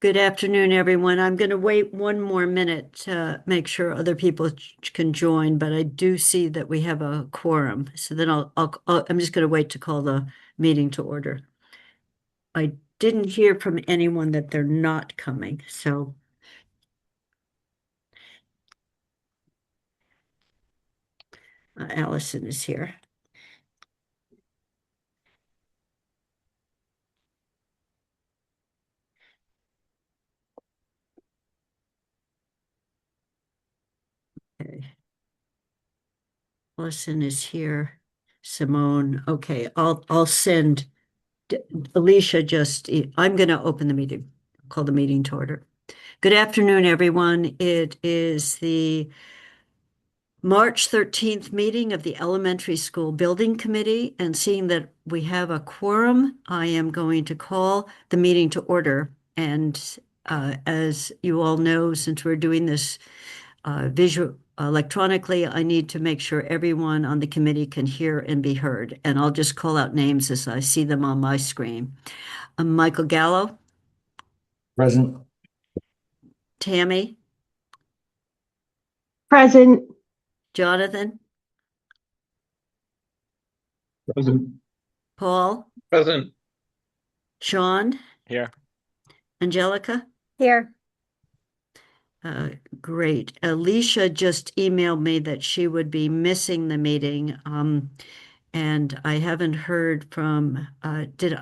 Good afternoon, everyone. I'm going to wait one more minute to make sure other people can join, but I do see that we have a quorum. So then I'm just going to wait to call the meeting to order. I didn't hear from anyone that they're not coming, so Allison is here. Okay. Allison is here. Simone. Okay, I'll send Alicia I'm going to open the meeting, call the meeting to order. Good afternoon, everyone. It is the March 13th meeting of the Elementary School Building Committee, and seeing that we have a quorum, I am going to call the meeting to order. And as you all know, since we're doing this visual electronically, I need to make sure everyone on the committee can hear and be heard. And I'll just call out names as I see them on my screen. Michael Gallo, Present. Tammy, Present. Jonathan, Present. Paul, Present. Sean, Here. Angelica. Here. Great. Alicia just emailed me that she would be missing the meeting. And I haven't heard from, did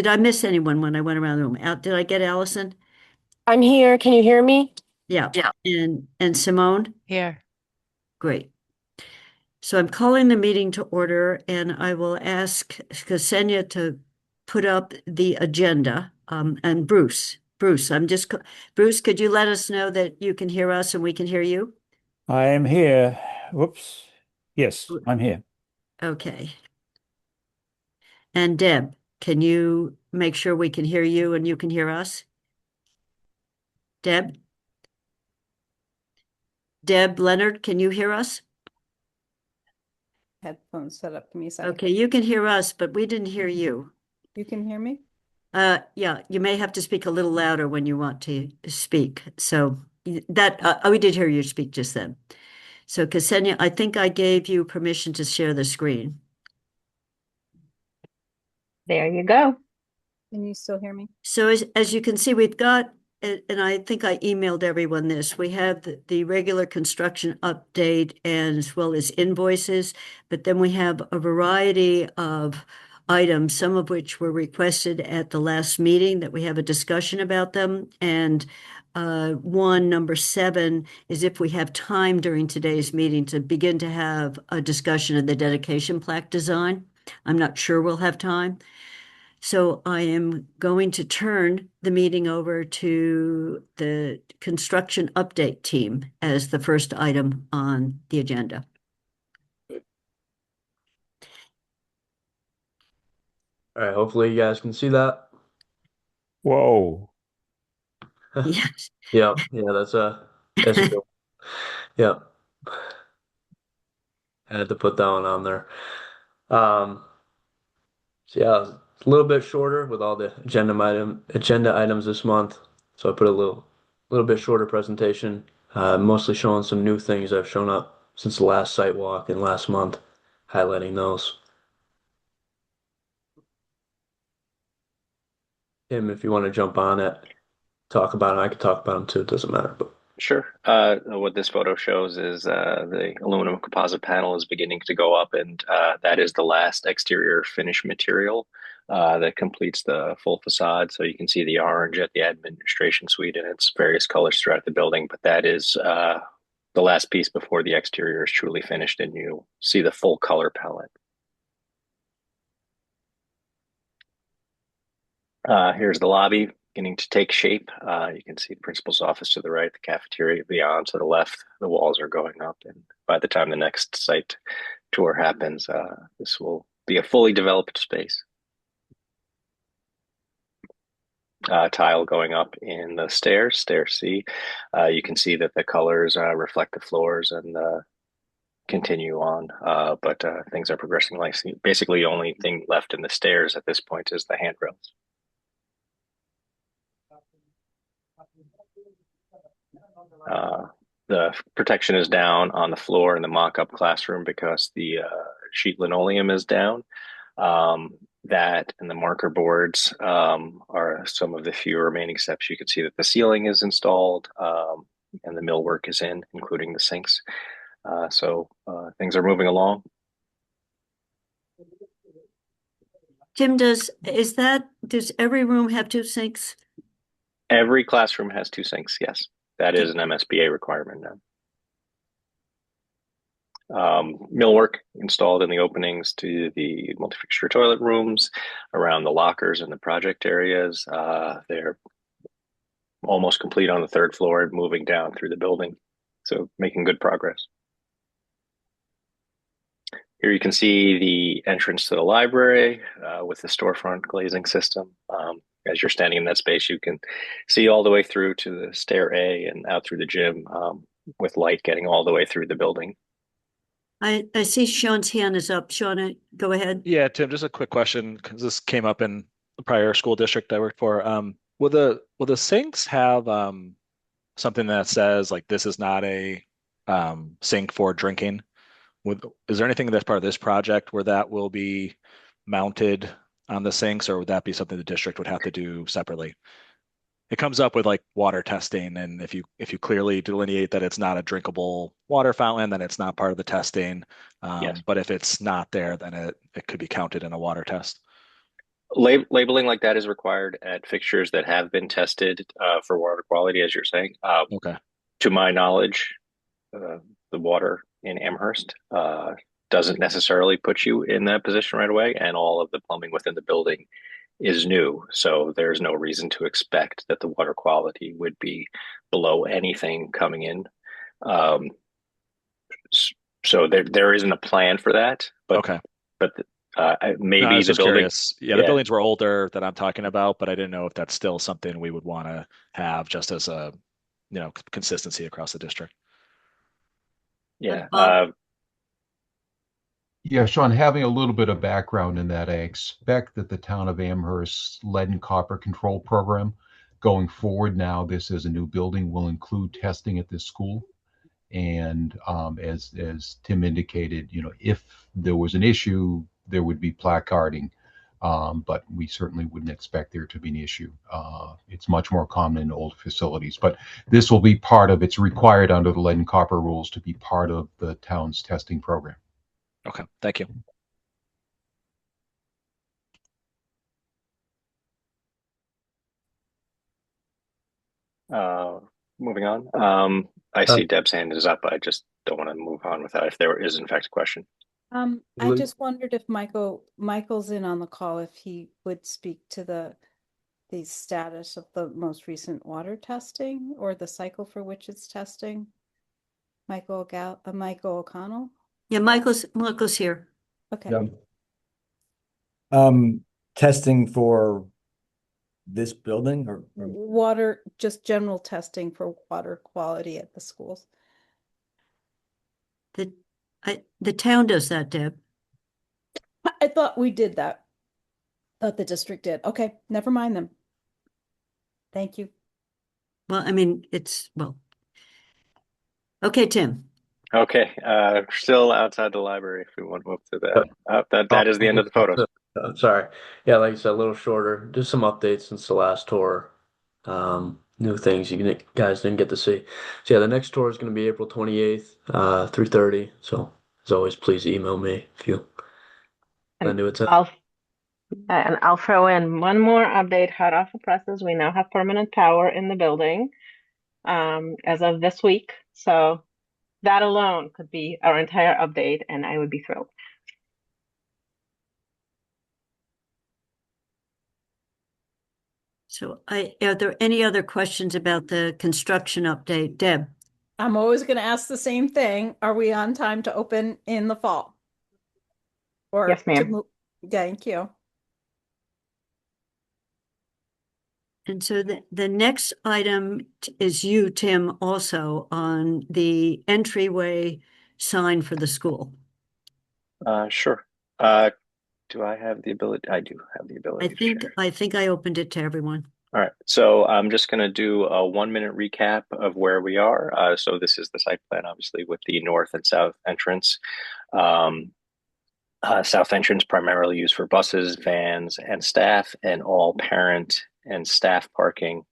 I miss anyone when I went around the room? Did I get Allison? I'm here. Can you hear me? Yeah. And Simone? Here. Great. So I'm calling the meeting to order, and I will ask Ksenia to put up the agenda. And Bruce, Bruce, could you let us know that you can hear us and we can hear you? I am here. Whoops. Yes, I'm here. Okay. And Deb, can you make sure we can hear you and you can hear us? Deb? Deb Leonard, can you hear us? Headphones set up. Give me a second. Okay, you can hear us, but we didn't hear you. You can hear me? Yeah, you may have to speak a little louder when you want to speak. So that we did hear you speak just then. So Ksenia, I think I gave you permission to share the screen. There you go. Can you still hear me? So as you can see, we've got, and I think I emailed everyone this, we have the regular construction update and as well as invoices, but then we have a variety of items, some of which were requested at the last meeting that we have a discussion about them. And one, number 7, is if we have time during today's meeting to begin to have a discussion of the dedication plaque design. I'm not sure we'll have time. So I am going to turn the meeting over to the construction update team as the first item on the agenda. All right. Hopefully you guys can see that. Whoa. Yes. Yeah. Yeah. That's a good one. Yeah. I had to put that one on there. So yeah, it's a little bit shorter with all the agenda items this month. So I put a little bit shorter presentation, mostly showing some new things that have shown up since the last site walk and last month, highlighting those. Tim, if you want to jump on it, talk about it, I could talk about them too. It doesn't matter, but. Sure. What this photo shows is the aluminum composite panel is beginning to go up, and that is the last exterior finish material that completes the full facade. So you can see the orange at the administration suite and its various colors throughout the building, but that is the last piece before the exterior is truly finished and you see the full color palette. Here's the lobby beginning to take shape. You can see the principal's office to the right, the cafeteria beyond to the left. The walls are going up, and by the time the next site tour happens, this will be a fully developed space. Tile going up in the stairs, stair C. You can see that the colors reflect the floors and continue on, but things are progressing nicely. Basically, the only thing left in the stairs at this point is the handrails. The protection is down on the floor in the mock-up classroom because the sheet linoleum is down. That and the marker boards are some of the few remaining steps. You can see that the ceiling is installed and the millwork is in, including the sinks. So things are moving along. Tim, does every room have two sinks? Every classroom has two sinks, yes. That is an MSBA requirement now. Millwork installed in the openings to the multi-fixture toilet rooms, around the lockers and the project areas. They're almost complete on the third floor, moving down through the building. So making good progress. Here you can see the entrance to the library with the storefront glazing system. As you're standing in that space, you can see all the way through to the stair A and out through the gym with light getting all the way through the building. I see Sean's hand is up. Sean, go ahead. Yeah, Tim, just a quick question because this came up in the prior school district I worked for. Will the sinks have something that says like this is not a sink for drinking? Is there anything that's part of this project where that will be mounted on the sinks, or would that be something the district would have to do separately? It comes up with like water testing, and if you clearly delineate that it's not a drinkable water fountain, then it's not part of the testing. Yes. But if it's not there, then it could be counted in a water test. Labeling like that is required at fixtures that have been tested for water quality, as you're saying. Okay. To my knowledge, the water in Amherst doesn't necessarily put you in that position right away, and all of the plumbing within the building is new. So there's no reason to expect that the water quality would be below anything coming in. So there isn't a plan for that, but Okay. but maybe No, I was the just building. curious. Yeah, the buildings were older that I'm talking about, but I didn't know if that's still something we would want to have just as a, consistency across the district. Yeah. Yeah, Sean, having a little bit of background in that, I expect that the town of Amherst's lead and copper control program going forward now, this as a new building will include testing at this school. And as Tim indicated, if there was an issue, there would be placarding. But we certainly wouldn't expect there to be an issue. It's much more common in old facilities. But this will be it's required under the lead and copper rules to be part of the town's testing program. Okay, thank you. Moving on. I see Deb's hand is up. I just don't want to move on without if there is in fact a question. I just wondered if Michael's in on the call, if he would speak to the status of the most recent water testing or the cycle for which it's testing. Michael O'Connell. Yeah, Michael's here. Okay. Yeah. Testing for this building or Water, just general testing for water quality at the schools. The town does that, Deb. I thought we did that. Thought the district did. Okay, never mind them. Thank you. Well, I mean, okay, Tim. Okay. Still outside the library if we want to move to that. That is the end of the photos. Sorry. Yeah, like I said, a little shorter. Just some updates since the last tour. New things you guys didn't get to see. So yeah, the next tour is going to be April 28th, 3:30. So as always, please email me if you want to do it. I'll throw in one more update hot off the presses. We now have permanent power in the building as of this week. So that alone could be our entire update, and I would be thrilled. So are there any other questions about the construction update? Deb? I'm always going to ask the same thing. Are we on time to open in the fall? Or yes, ma'am. Thank you. And so the next item is you, Tim, also on the entryway sign for the school. Sure. Do I have the ability? I do have the ability. I think I opened it to everyone. All right, so I'm just going to do a 1 minute recap of where we are. So this is the site plan, obviously, with the north and south entrance. Um, South entrance primarily used for buses, vans, and staff, and all parent and staff parking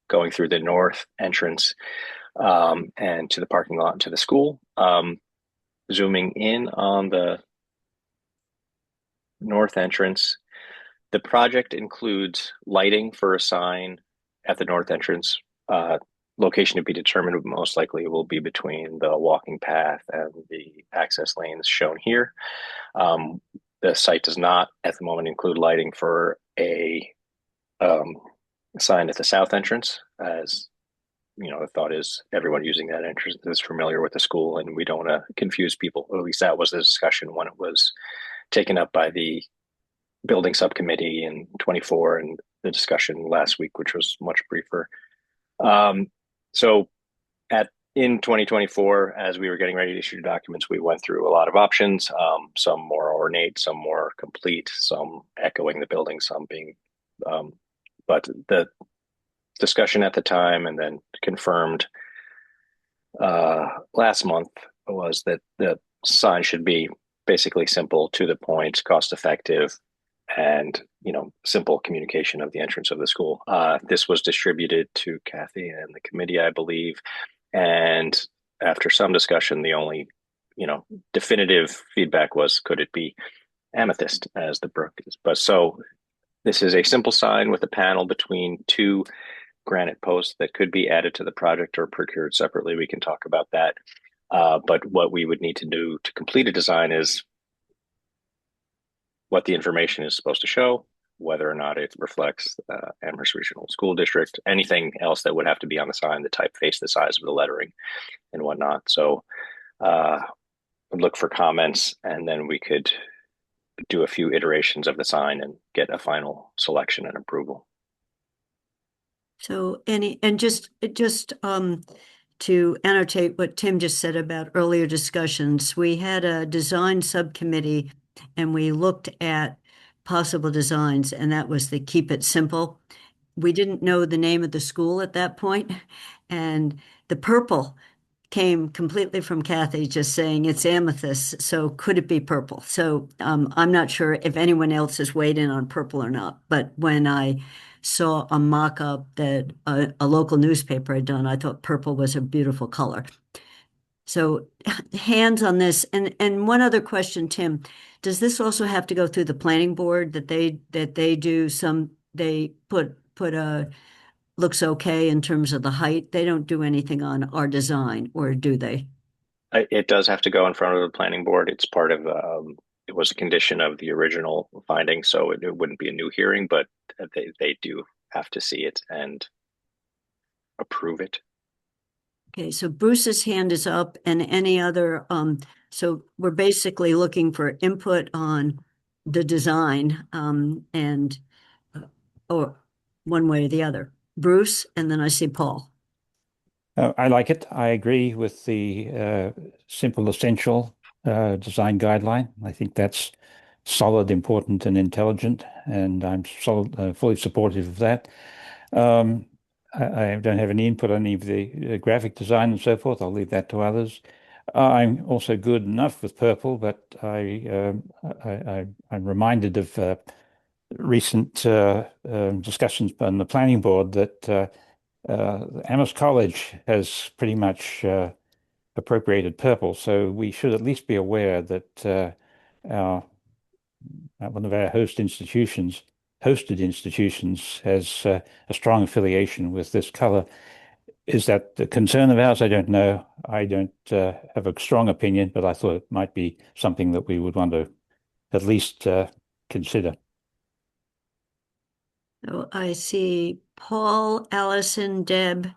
going through the north entrance and to the parking lot and to the school. Zooming in on the north entrance, the project includes lighting for a sign at the north entrance. Location to be determined, most likely will be between the walking path and the access lanes shown here. The site does not at the moment include lighting for a sign at the south entrance, as you know, the thought is everyone using that entrance is familiar with the school and we don't want to confuse people. Or at least that was the discussion when it was taken up by the building subcommittee in 24 and the discussion last week, which was much briefer. So in 2024, as we were getting ready to issue documents, we went through a lot of options, some more ornate, some more complete, some echoing the building, some being, but the discussion at the time and then confirmed last month was that the sign should be basically simple, to the point, cost effective, and simple communication of the entrance of the school. This was distributed to Kathy and the committee, I believe, and after some discussion, the only definitive feedback was, could it be amethyst, as the brook is? But so this is a simple sign with a panel between two granite posts that could be added to the project or procured separately. We can talk about that. But what we would need to do to complete a design is what the information is supposed to show, whether or not it reflects Amherst Regional School District, anything else that would have to be on the sign, the typeface, the size of the lettering, and whatnot. So look for comments, and then we could do a few iterations of the sign and get a final selection and approval. So just to annotate what Tim just said about earlier discussions, we had a design subcommittee and we looked at possible designs, and that was the Keep It Simple. We didn't know the name of the school at that point, and the purple came completely from Kathy just saying it's amethyst, so could it be purple? So I'm not sure if anyone else has weighed in on purple or not, but when I saw a mock-up that a local newspaper had done, I thought purple was a beautiful color. So hands on this. And one other question, Tim, does this also have to go through the planning board that they do some, they put a looks okay in terms of the height? They don't do anything on our design, or do they? It does have to go in front of the planning board. It's part of, it was a condition of the original finding, so it wouldn't be a new hearing, but they do have to see it and approve it. Okay, so Bruce's hand is up, and any other, so we're basically looking for input on the design, or one way or the other. Bruce, and then I see Paul. I like it. I agree with the simple, essential design guideline. I think that's solid, important, and intelligent, and I'm fully supportive of that. I don't have any input on any of the graphic design and so forth. I'll leave that to others. I'm also good enough with purple, but I'm reminded of recent discussions on the planning board that Amherst College has pretty much appropriated purple, so we should at least be aware that one of our hosted institutions has a strong affiliation with this color. Is that the concern of ours? I don't know. I don't have a strong opinion, but I thought it might be something that we would want to at least consider. So I see Paul, Allison, Deb,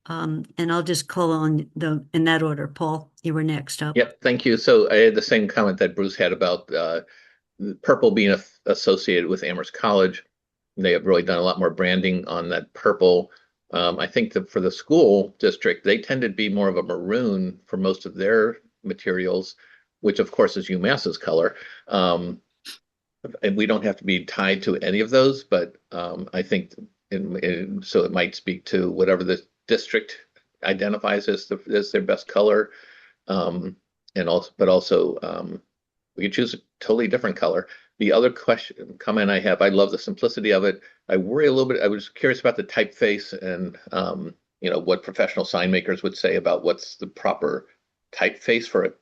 and I'll just call on in that order. Paul, you were next up. Yep, thank you. So I had the same comment that Bruce had about purple being associated with Amherst College. They have really done a lot more branding on that purple. I think that for the school district, they tend to be more of a maroon for most of their materials, which of course is UMass's color. And we don't have to be tied to any of those, but I think and so it might speak to whatever the district identifies as their best color. And also, we could choose a totally different color. The other comment I have, I love the simplicity of it. I worry a little bit. I was curious about the typeface and what professional sign makers would say about what's the proper typeface for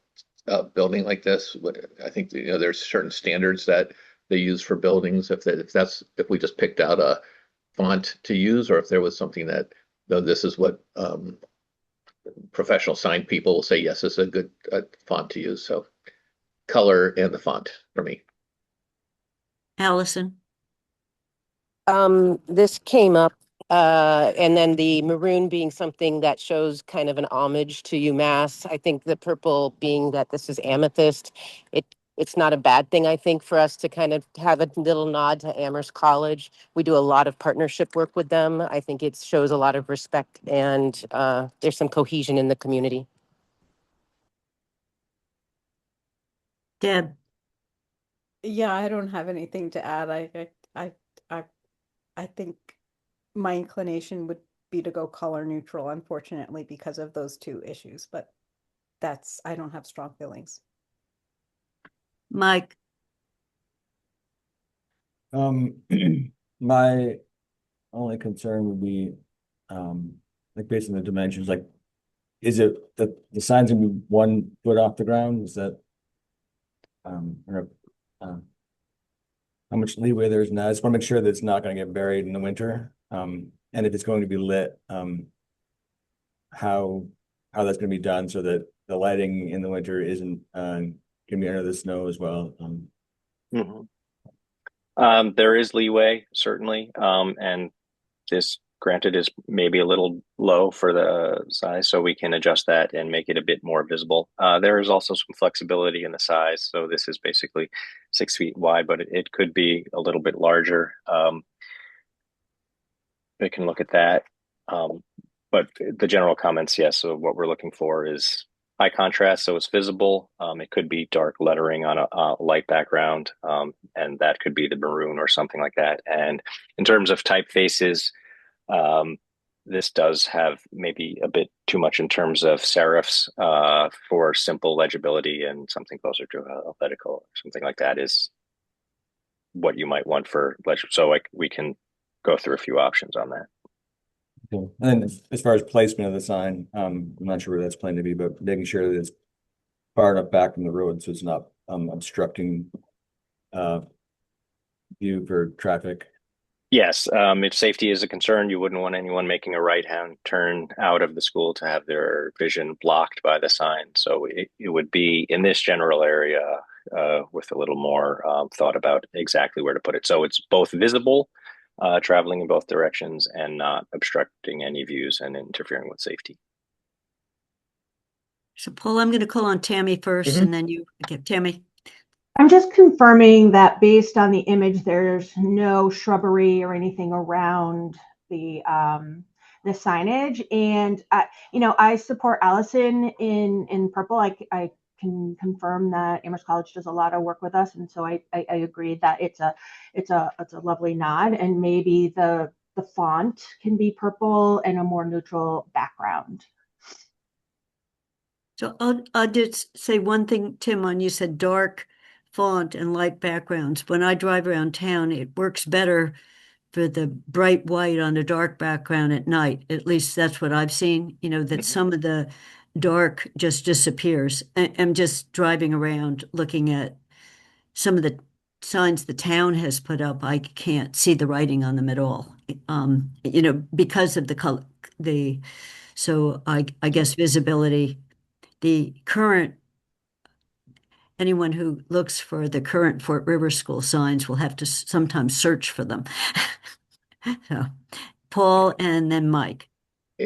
a building like this. I think there's certain standards that they use for buildings. If we just picked out a font to use, or if there was something that this is what professional sign people will say, yes, this is a good font to use. So color and the font for me. Allison? This came up, and then the maroon being something that shows kind of an homage to UMass. I think the purple being that this is amethyst. It's not a bad thing, I think, for us to kind of have a little nod to Amherst College. We do a lot of partnership work with them. I think it shows a lot of respect, and there's some cohesion in the community. Deb? Yeah, I don't have anything to add. I think my inclination would be to go color neutral, unfortunately, because of those two issues, but I don't have strong feelings. Mike? My only concern would be, like based on the dimensions, like, is it that the sign's gonna be 1 foot off the ground? Is that, or, how much leeway there's now? I just want to make sure that it's not going to get buried in the winter. And if it's going to be lit, how that's going to be done so that the lighting in the winter isn't going to be under the snow as well. There is leeway, certainly, and this, granted, is maybe a little low for the size, so we can adjust that and make it a bit more visible. There is also some flexibility in the size, so this is basically 6 feet wide, but it could be a little bit larger. We can look at that, but the general comments, yes. So what we're looking for is high contrast, so it's visible. It could be dark lettering on a light background, and that could be the maroon or something like that. And in terms of typefaces, this does have maybe a bit too much in terms of serifs for simple legibility, and something closer to Helvetica or something like that is what you might want for legible. So we can go through a few options on that. Cool. And then as far as placement of the sign, I'm not sure where that's planned to be, but making sure that it's far enough back from the road so it's not obstructing view for traffic. Yes, if safety is a concern, you wouldn't want anyone making a right-hand turn out of the school to have their vision blocked by the sign. So it would be in this general area with a little more thought about exactly where to put it. So it's both visible, traveling in both directions, and not obstructing any views and interfering with safety. So Paul, I'm going to call on Tammy first, and then you. Okay, Tammy. I'm just confirming that based on the image, there's no shrubbery or anything around the signage. And I support Allison in purple. I can confirm that Amherst College does a lot of work with us, and so I agree that it's a lovely nod. And maybe the font can be purple and a more neutral background. So I'll just say one thing, Tim, on you said dark font and light backgrounds. When I drive around town, it works better for the bright white on a dark background at night. At least that's what I've seen, that some of the dark just disappears. I'm just driving around looking at some of the signs the town has put up. I can't see the writing on them at all, because of the color. So I guess visibility, the current, anyone who looks for the current Fort River School signs will have to sometimes search for them. So, Paul and then Mike.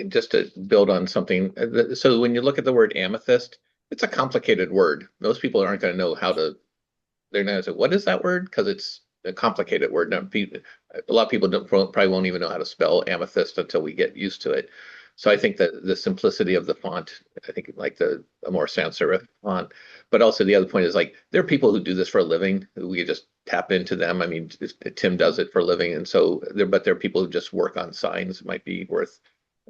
Just to build on something, so when you look at the word amethyst, it's a complicated word. Most people aren't going to know they're going to say, what is that word? Because it's a complicated word. Now, a lot of people probably won't even know how to spell amethyst until we get used to it. So I think that the simplicity of the font, I think like a more sans serif font, but also the other point is like, there are people who do this for a living, who we just tap into them. I mean, Tim does it for a living. And so but there are people who just work on signs. It might be worth,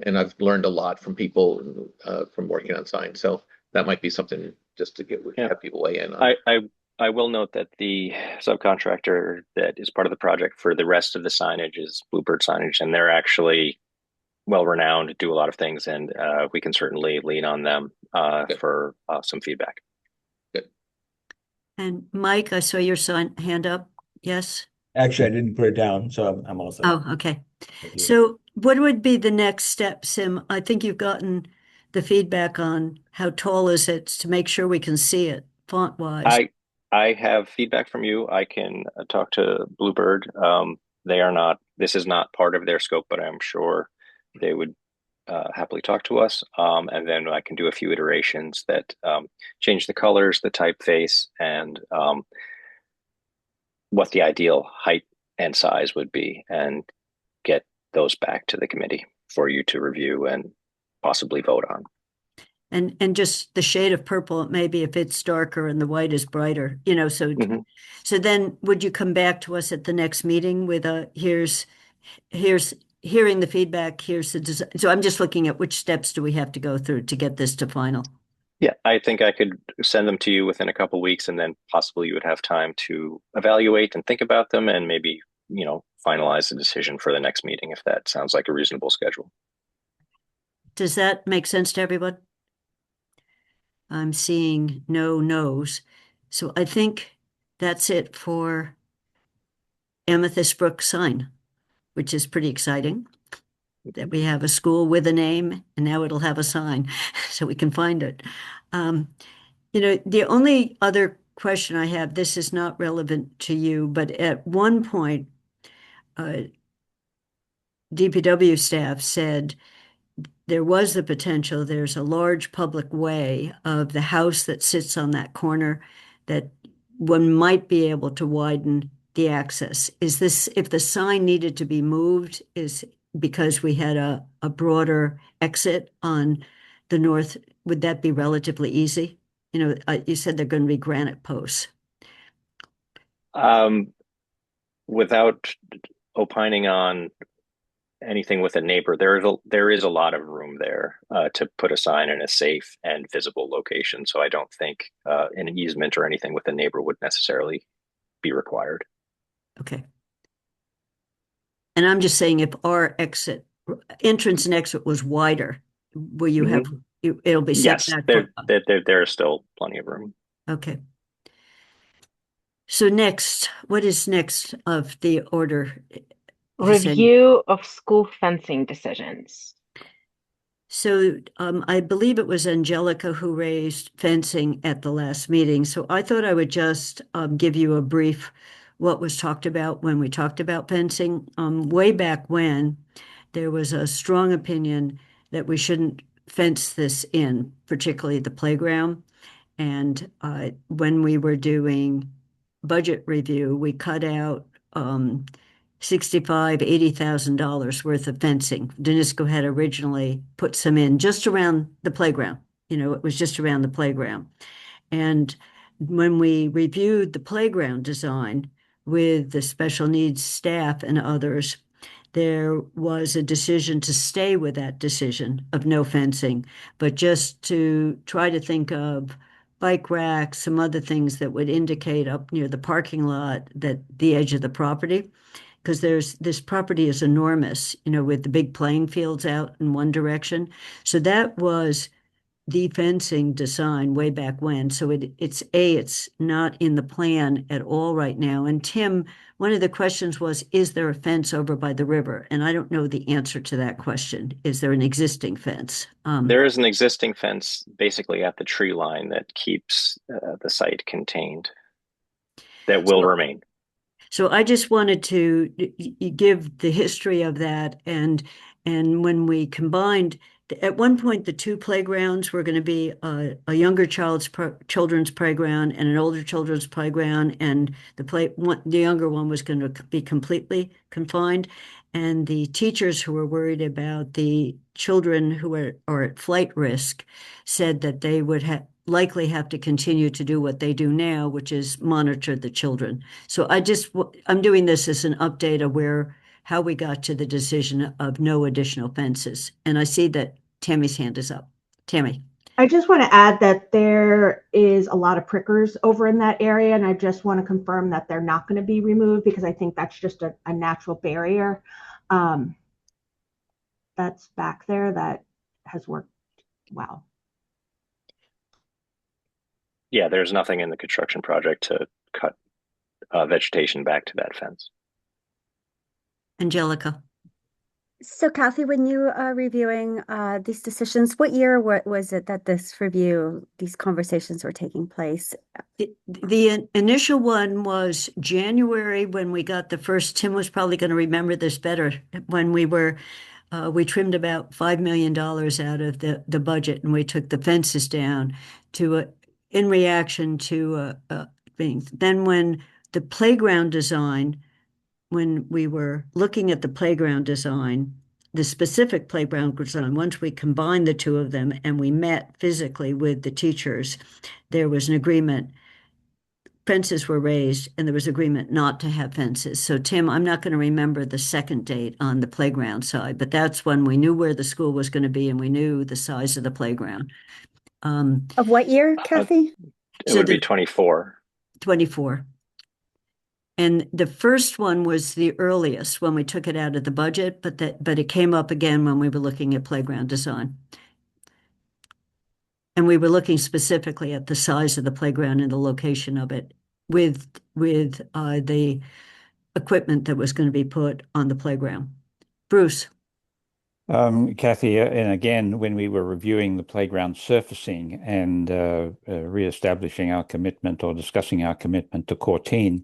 and I've learned a lot from people from working on signs. So that might be something just to have people weigh in on. I will note that the subcontractor that is part of the project for the rest of the signage is Bluebird Signage, and they're actually well renowned, do a lot of things, and we can certainly lean on them for some feedback. Good. And Mike, I saw your hand up. Yes? Actually, I didn't put it down, so I'm also. Oh, okay. So what would be the next step, Sim? I think you've gotten the feedback on how tall is it to make sure we can see it font wise. I have feedback from you. I can talk to Bluebird. This is not part of their scope, but I'm sure they would happily talk to us. And then I can do a few iterations that change the colors, the typeface, and what the ideal height and size would be, and get those back to the committee for you to review and possibly vote on. And just the shade of purple, maybe if it's darker and the white is brighter, so then would you come back to us at the next meeting with here's hearing the feedback, here's the design. So I'm just looking at which steps do we have to go through to get this to final? Yeah, I think I could send them to you within a couple of weeks, and then possibly you would have time to evaluate and think about them, and maybe, finalize the decision for the next meeting, if that sounds like a reasonable schedule. Does that make sense to everyone? I'm seeing no no's. So I think that's it for Amethyst Brook sign, which is pretty exciting that we have a school with a name and now it'll have a sign so we can find it. The only other question I have, this is not relevant to you, but at one point, DPW staff said there was the potential, there's a large public way of the house that sits on that corner that one might be able to widen the access. Is this, if the sign needed to be moved, is because we had a broader exit on the north, would that be relatively easy? You said they're going to be granite posts. Without opining on anything with a neighbor, there is a lot of room there to put a sign in a safe and visible location. So I don't think an easement or anything with a neighbor would necessarily be required. Okay. And I'm just saying, if our entrance and exit was wider, will you have, it'll be set Yes, back? there is still plenty of room. Okay. So next, what is next of the order? Review of school fencing decisions. So I believe it was Angelica who raised fencing at the last meeting. So I thought I would just give you a brief what was talked about when we talked about fencing. Way back when, there was a strong opinion that we shouldn't fence this in, particularly the playground. And when we were doing budget review, we cut out $80,000 worth of fencing. Danisco had originally put some in just around the playground. It was just around the playground. And when we reviewed the playground design with the special needs staff and others, there was a decision to stay with that decision of no fencing, but just to try to think of bike racks, some other things that would indicate up near the parking lot that the edge of the property, because this property is enormous, with the big playing fields out in one direction. So that was the fencing design way back when. So it's not in the plan at all right now. And Tim, one of the questions was, is there a fence over by the river? And I don't know the answer to that question. Is there an existing fence? There is an existing fence basically at the tree line that keeps the site contained, that will remain. So I just wanted to give the history of that, and when we combined At one point, the two playgrounds were going to be a younger children's playground and an older children's playground, and the younger one was going to be completely confined. And the teachers who were worried about the children who are at flight risk said that they would likely have to continue to do what they do now, which is monitor the children. So I'm doing this as an update of how we got to the decision of no additional fences. And I see that Tammy's hand is up. Tammy. I just want to add that there is a lot of prickers over in that area, and I just want to confirm that they're not going to be removed because I think that's just a natural barrier that's back there that has worked well. Yeah, there's nothing in the construction project to cut vegetation back to that fence. Angelica. So Kathy, when you are reviewing these decisions, what year was it that these conversations were taking place? The initial one was January when we got the first. Tim was probably going to remember this better, when we trimmed about $5 million out of the budget, and we took the fences down in reaction to things. Then when the playground design, when we were looking at the playground design, the specific playground design, once we combined the two of them and we met physically with the teachers, there was an agreement. Fences were raised and there was agreement not to have fences. So Tim, I'm not going to remember the second date on the playground side, but that's when we knew where the school was going to be and we knew the size of the playground. Of what year, Kathy? It would be 24. 24. And the first one was the earliest when we took it out of the budget, but it came up again when we were looking at playground design. And we were looking specifically at the size of the playground and the location of it with the equipment that was going to be put on the playground. Bruce. Kathy, and again, when we were reviewing the playground surfacing and reestablishing our commitment or discussing our commitment to Corteen,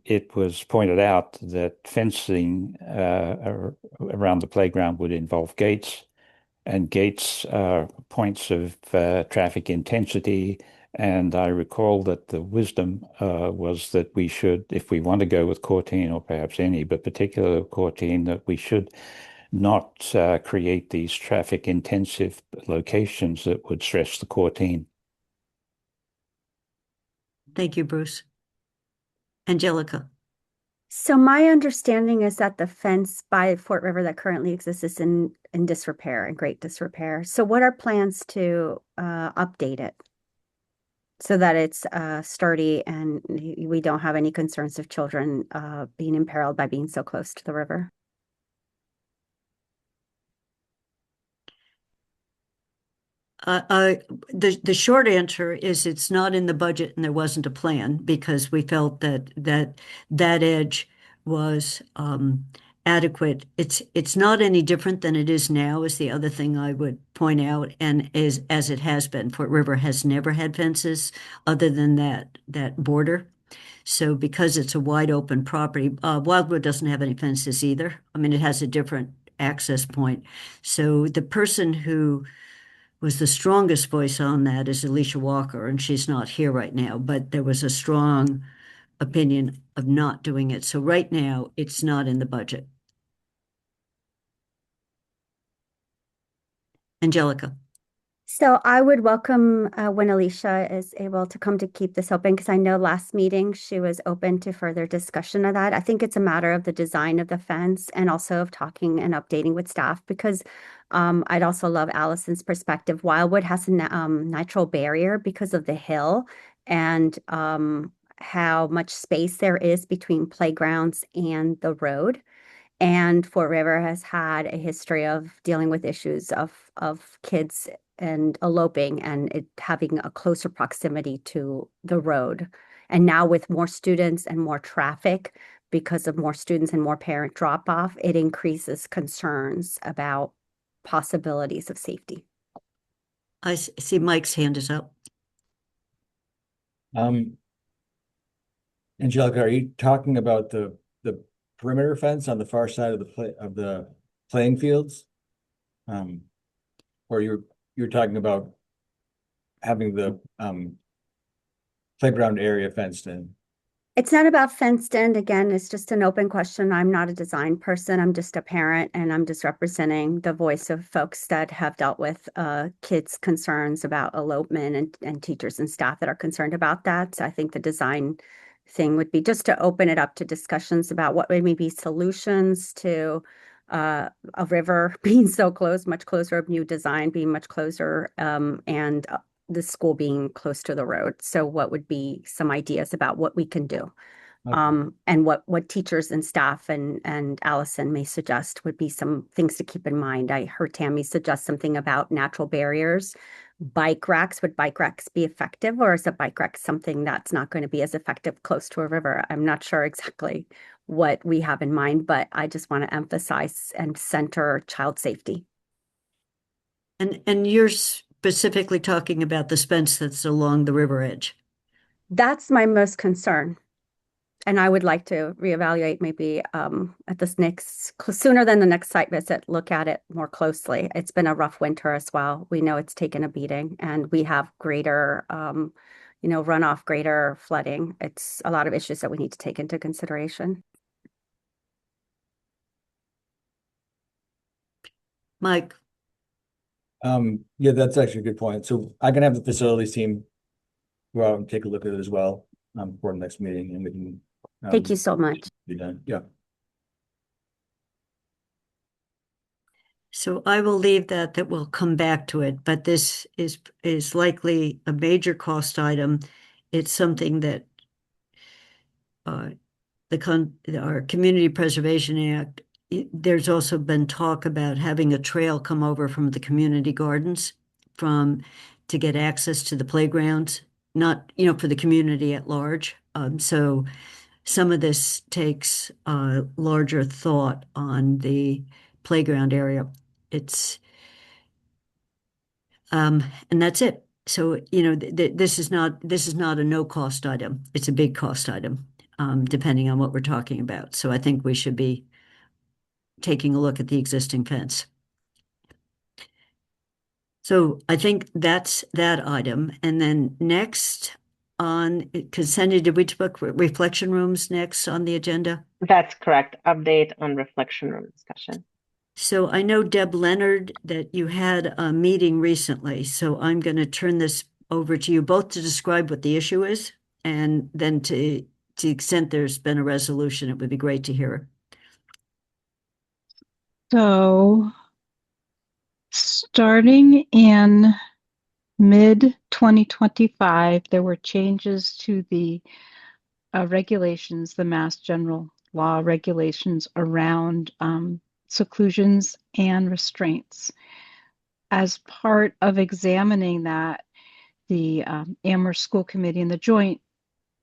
it was pointed out that fencing around the playground would involve gates, and gates are points of traffic intensity. And I recall that the wisdom was that we should, if we want to go with Corteen, or perhaps any, but particularly Corteen, that we should not create these traffic intensive locations that would stress the Corteen. Thank you, Bruce. Angelica. So my understanding is that the fence by Fort River that currently exists is in disrepair, in great disrepair. So what are plans to update it so that it's sturdy and we don't have any concerns of children being imperiled by being so close to the river? The short answer is it's not in the budget and there wasn't a plan because we felt that edge was adequate. It's not any different than it is now is the other thing I would point out, and as it has been. Fort River has never had fences other than that border. So because it's a wide open property, Wildwood doesn't have any fences either. I mean, it has a different access point. So the person who was the strongest voice on that is Alicia Walker, and she's not here right now, but there was a strong opinion of not doing it. So right now, it's not in the budget. Angelica. So I would welcome when Alicia is able to come to keep this open, because I know last meeting she was open to further discussion of that. I think it's a matter of the design of the fence and also of talking and updating with staff, because I'd also love Allison's perspective. Wildwood has a natural barrier because of the hill and how much space there is between playgrounds and the road. And Fort River has had a history of dealing with issues of kids and eloping and it having a closer proximity to the road. And now with more students and more traffic, because of more students and more parent drop off, it increases concerns about possibilities of safety. I see Mike's hand is up. Angelica, are you talking about the perimeter fence on the far side of the playing fields? or you're talking about having the playground area fenced in? It's not about fenced in. Again, it's just an open question. I'm not a design person. I'm just a parent, and I'm just representing the voice of folks that have dealt with kids' concerns about elopement and teachers and staff that are concerned about that. So I think the design thing would be just to open it up to discussions about what may be solutions to a river being so close, much closer, of new design being much closer, and the school being close to the road. So what would be some ideas about what we can do? Okay. And what teachers and staff and Allison may suggest would be some things to keep in mind. I heard Tammy suggest something about natural barriers. Bike racks, would bike racks be effective, or is a bike rack something that's not going to be as effective close to a river? I'm not sure exactly what we have in mind, but I just want to emphasize and center child safety. And you're specifically talking about the fence that's along the river edge. That's my most concern. And I would like to reevaluate maybe at this sooner than the next site visit, look at it more closely. It's been a rough winter as well. We know it's taken a beating, and we have greater, runoff, greater flooding. It's a lot of issues that we need to take into consideration. Mike. Yeah, that's actually a good point. So I can have the facilities team go out and take a look at it as well for the next meeting, and we can. Thank you so much. Be done. Yeah. So I will leave that we'll come back to it, but this is likely a major cost item. It's something that our Community Preservation Act, there's also been talk about having a trail come over from the community gardens to get access to the playgrounds, not, for the community at large. So some of this takes larger thought on the playground area. And that's it. So, this is not a no cost item. It's a big cost item, depending on what we're talking about. So I think we should be taking a look at the existing fence. So I think that's that item. And then next on consent, did we book reflection rooms next on the agenda? That's correct. Update on reflection room discussion. So I know, Deb Leonard, that you had a meeting recently. So I'm going to turn this over to you both to describe what the issue is, and then to the extent there's been a resolution, it would be great to hear it. So starting in mid-2025, there were changes to the regulations, the Mass General Law regulations around seclusions and restraints. As part of examining that, the Amherst School Committee and the Joint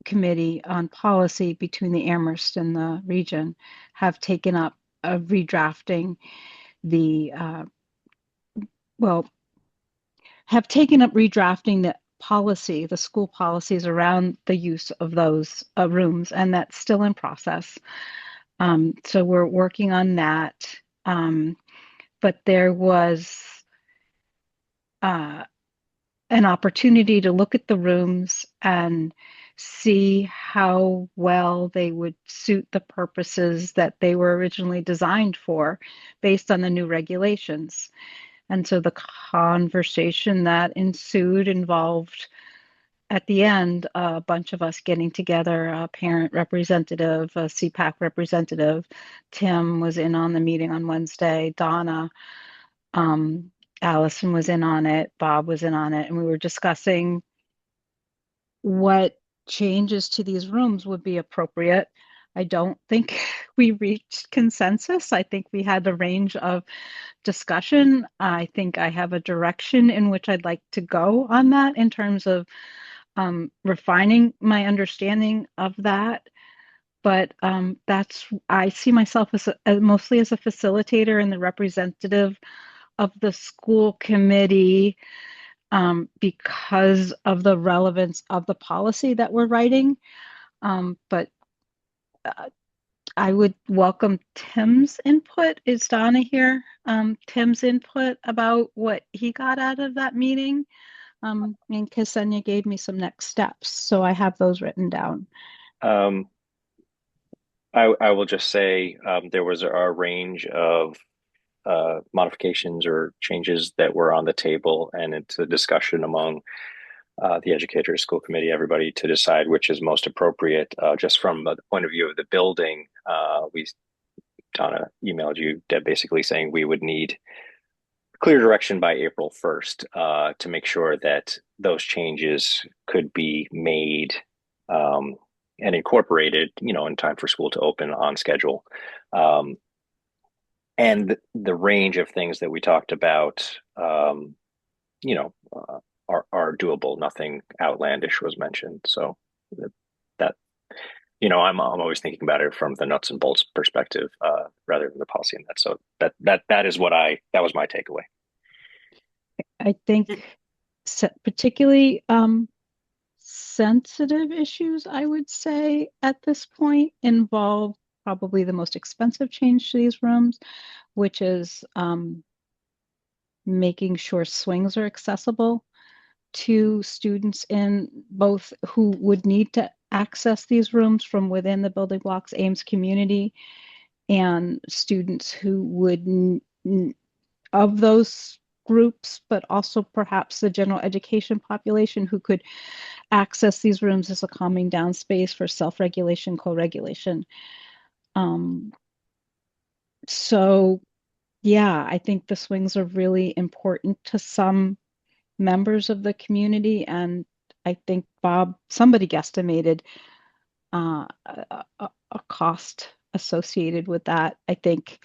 Committee on Policy between the Amherst and the region have taken up redrafting the policy, the school policies around the use of those rooms, and that's still in process. So we're working on that. But there was an opportunity to look at the rooms and see how well they would suit the purposes that they were originally designed for based on the new regulations. And so the conversation that ensued involved, at the end, a bunch of us getting together, a parent representative, a CPAC representative. Tim was in on the meeting on Wednesday, Donna, Allison was in on it, Bob was in on it, and we were discussing what changes to these rooms would be appropriate. I don't think we reached consensus. I think we had a range of discussion. I think I have a direction in which I'd like to go on that in terms of refining my understanding of that. But I see myself as mostly as a facilitator and the representative of the school committee because of the relevance of the policy that we're writing. But I would welcome Tim's input. Is Donna here? Tim's input about what he got out of that meeting. And Ksenia gave me some next steps, so I have those written down. I will just say there was a range of modifications or changes that were on the table, and it's a discussion among the educators, school committee, everybody to decide which is most appropriate. Just from the point of view of the building, Donna emailed you, Deb, basically saying we would need clear direction by April 1st to make sure that those changes could be made and incorporated, in time for school to open on schedule. And the range of things that we talked about, are doable. Nothing outlandish was mentioned. So that, I'm always thinking about it from the nuts and bolts perspective, rather than the policy in that. So that was my takeaway. I think particularly sensitive issues, I would say, at this point involve probably the most expensive change to these rooms, which is making sure swings are accessible to students in both who would need to access these rooms from within the Building Blocks Ames community, and students who would, of those groups, but also perhaps the general education population who could access these rooms as a calming down space for self-regulation, co-regulation. So yeah, I think the swings are really important to some members of the community, and I think somebody guesstimated a cost associated with that. I think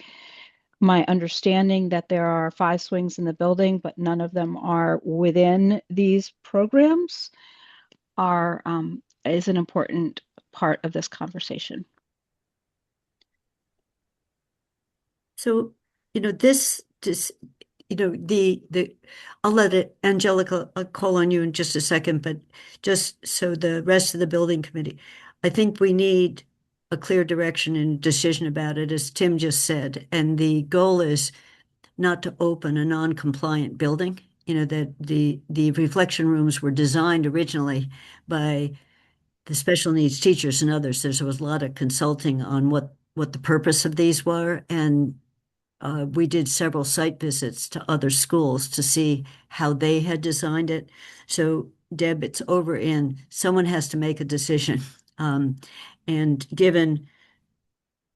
my understanding that there are 5 swings in the building, but none of them are within these programs, is an important part of this conversation. So, I'll let Angelica, I'll call on you in just a second, but just so the rest of the building committee, I think we need a clear direction and decision about it, as Tim just said. And the goal is not to open a non-compliant building. That the reflection rooms were designed originally by the special needs teachers and others. There was a lot of consulting on what the purpose of these were, and we did several site visits to other schools to see how they had designed it. So, Deb, it's over in, someone has to make a decision. And given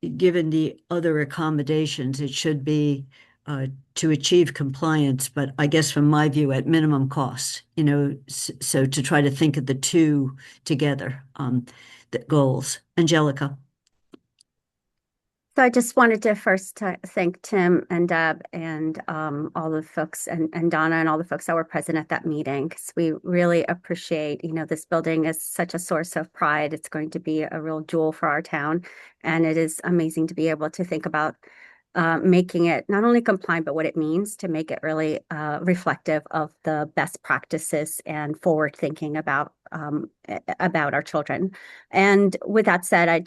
the other accommodations, it should be to achieve compliance, but I guess from my view, at minimum cost, so to try to think of the two together, the goals. Angelica. So I just wanted to first thank Tim and Deb and all the folks and Donna and all the folks that were present at that meeting, because we really appreciate, this building is such a source of pride. It's going to be a real jewel for our town. And it is amazing to be able to think about making it not only compliant, but what it means to make it really reflective of the best practices and forward thinking about our children. And with that said, I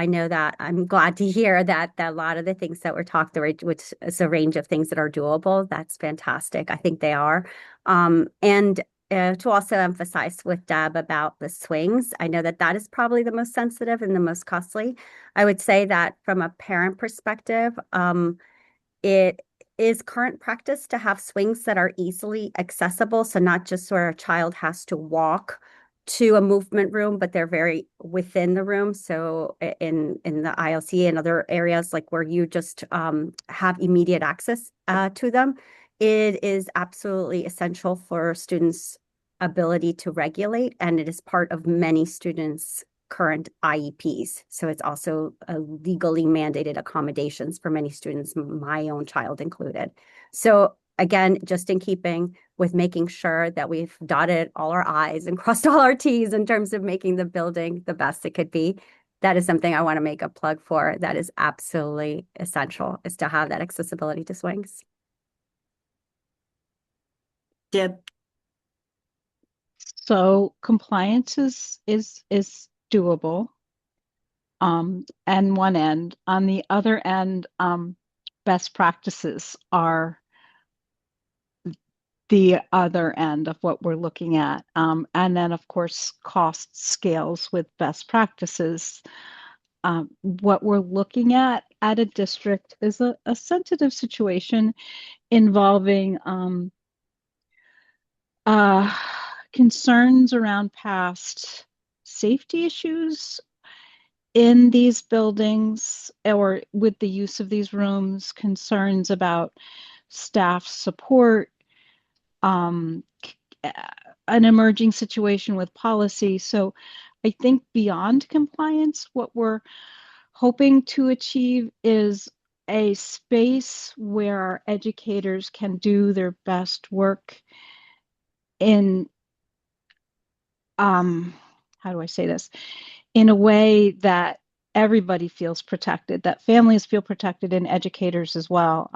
know that I'm glad to hear that a lot of the things that were talked about, which is a range of things that are doable, that's fantastic. I think they are. And to also emphasize with Deb about the swings, I know that is probably the most sensitive and the most costly. I would say that from a parent perspective, it is current practice to have swings that are easily accessible. So not just where a child has to walk to a movement room, but they're very within the room. So in the ILC and other areas, like where you just have immediate access to them, it is absolutely essential for students' ability to regulate, and it is part of many students' current IEPs. So it's also legally mandated accommodations for many students, my own child included. So again, just in keeping with making sure that we've dotted all our I's and crossed all our T's in terms of making the building the best it could be, that is something I want to make a plug for. That is absolutely essential, is to have that accessibility to swings. Deb. So compliance is doable. And one end. On the other end, best practices are the other end of what we're looking at. And then, of course, cost scales with best practices. What we're looking at a district is a sensitive situation involving concerns around past safety issues in these buildings or with the use of these rooms, concerns about staff support, an emerging situation with policy. So I think beyond compliance, what we're hoping to achieve is a space where our educators can do their best work in, how do I say this? In a way that everybody feels protected, that families feel protected and educators as well.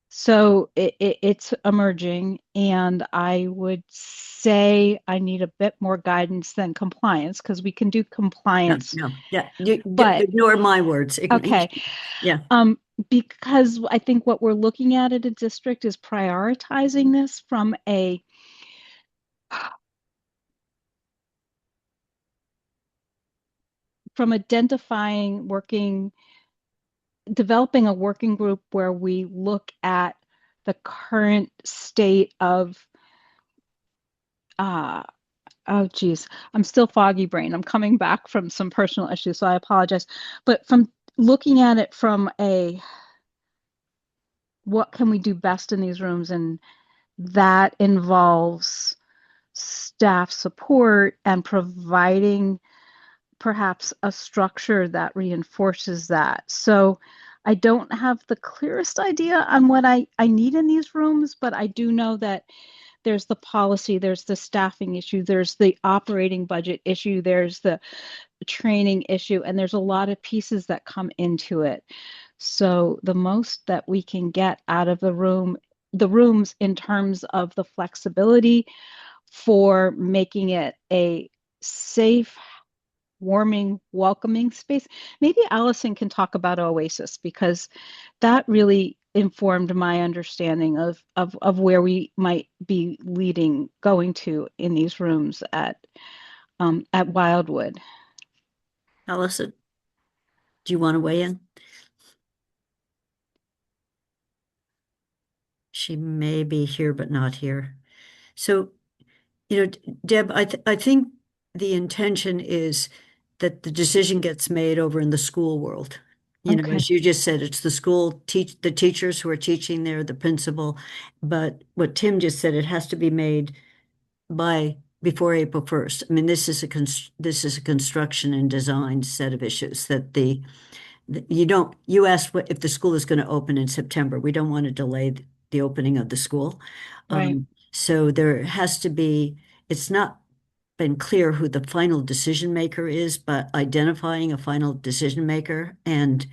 So it's emerging, and I would say I need a bit more guidance than compliance, because we can do compliance. No, yeah, but ignore my words. Okay. Yeah. Because I think what we're looking at a district is prioritizing this from identifying, developing a working group where we look at the current state of, oh geez, I'm still foggy brain. I'm coming back from some personal issues, so I apologize. But from looking at it from what can we do best in these rooms, and that involves staff support and providing perhaps a structure that reinforces that. So I don't have the clearest idea on what I need in these rooms, but I do know that there's the policy, there's the staffing issue, there's the operating budget issue, there's the training issue, and there's a lot of pieces that come into it. So the most that we can get out of the rooms in terms of the flexibility for making it a safe, warming, welcoming space. Maybe Allison can talk about Oasis, because that really informed my understanding of where we might be going to in these rooms at Wildwood. Allison, do you want to weigh in? She may be here, but not here. So, Deb, I think the intention is that the decision gets made over in the school world. As you just said, it's the school, the teachers who are teaching there, the principal. But what Tim just said, it has to be made before April 1st. I mean, this is a construction and design set of issues that you asked if the school is going to open in September. We don't want to delay the opening of the school. Right. So there has to be, it's not been clear who the final decision maker is, but identifying a final decision maker, and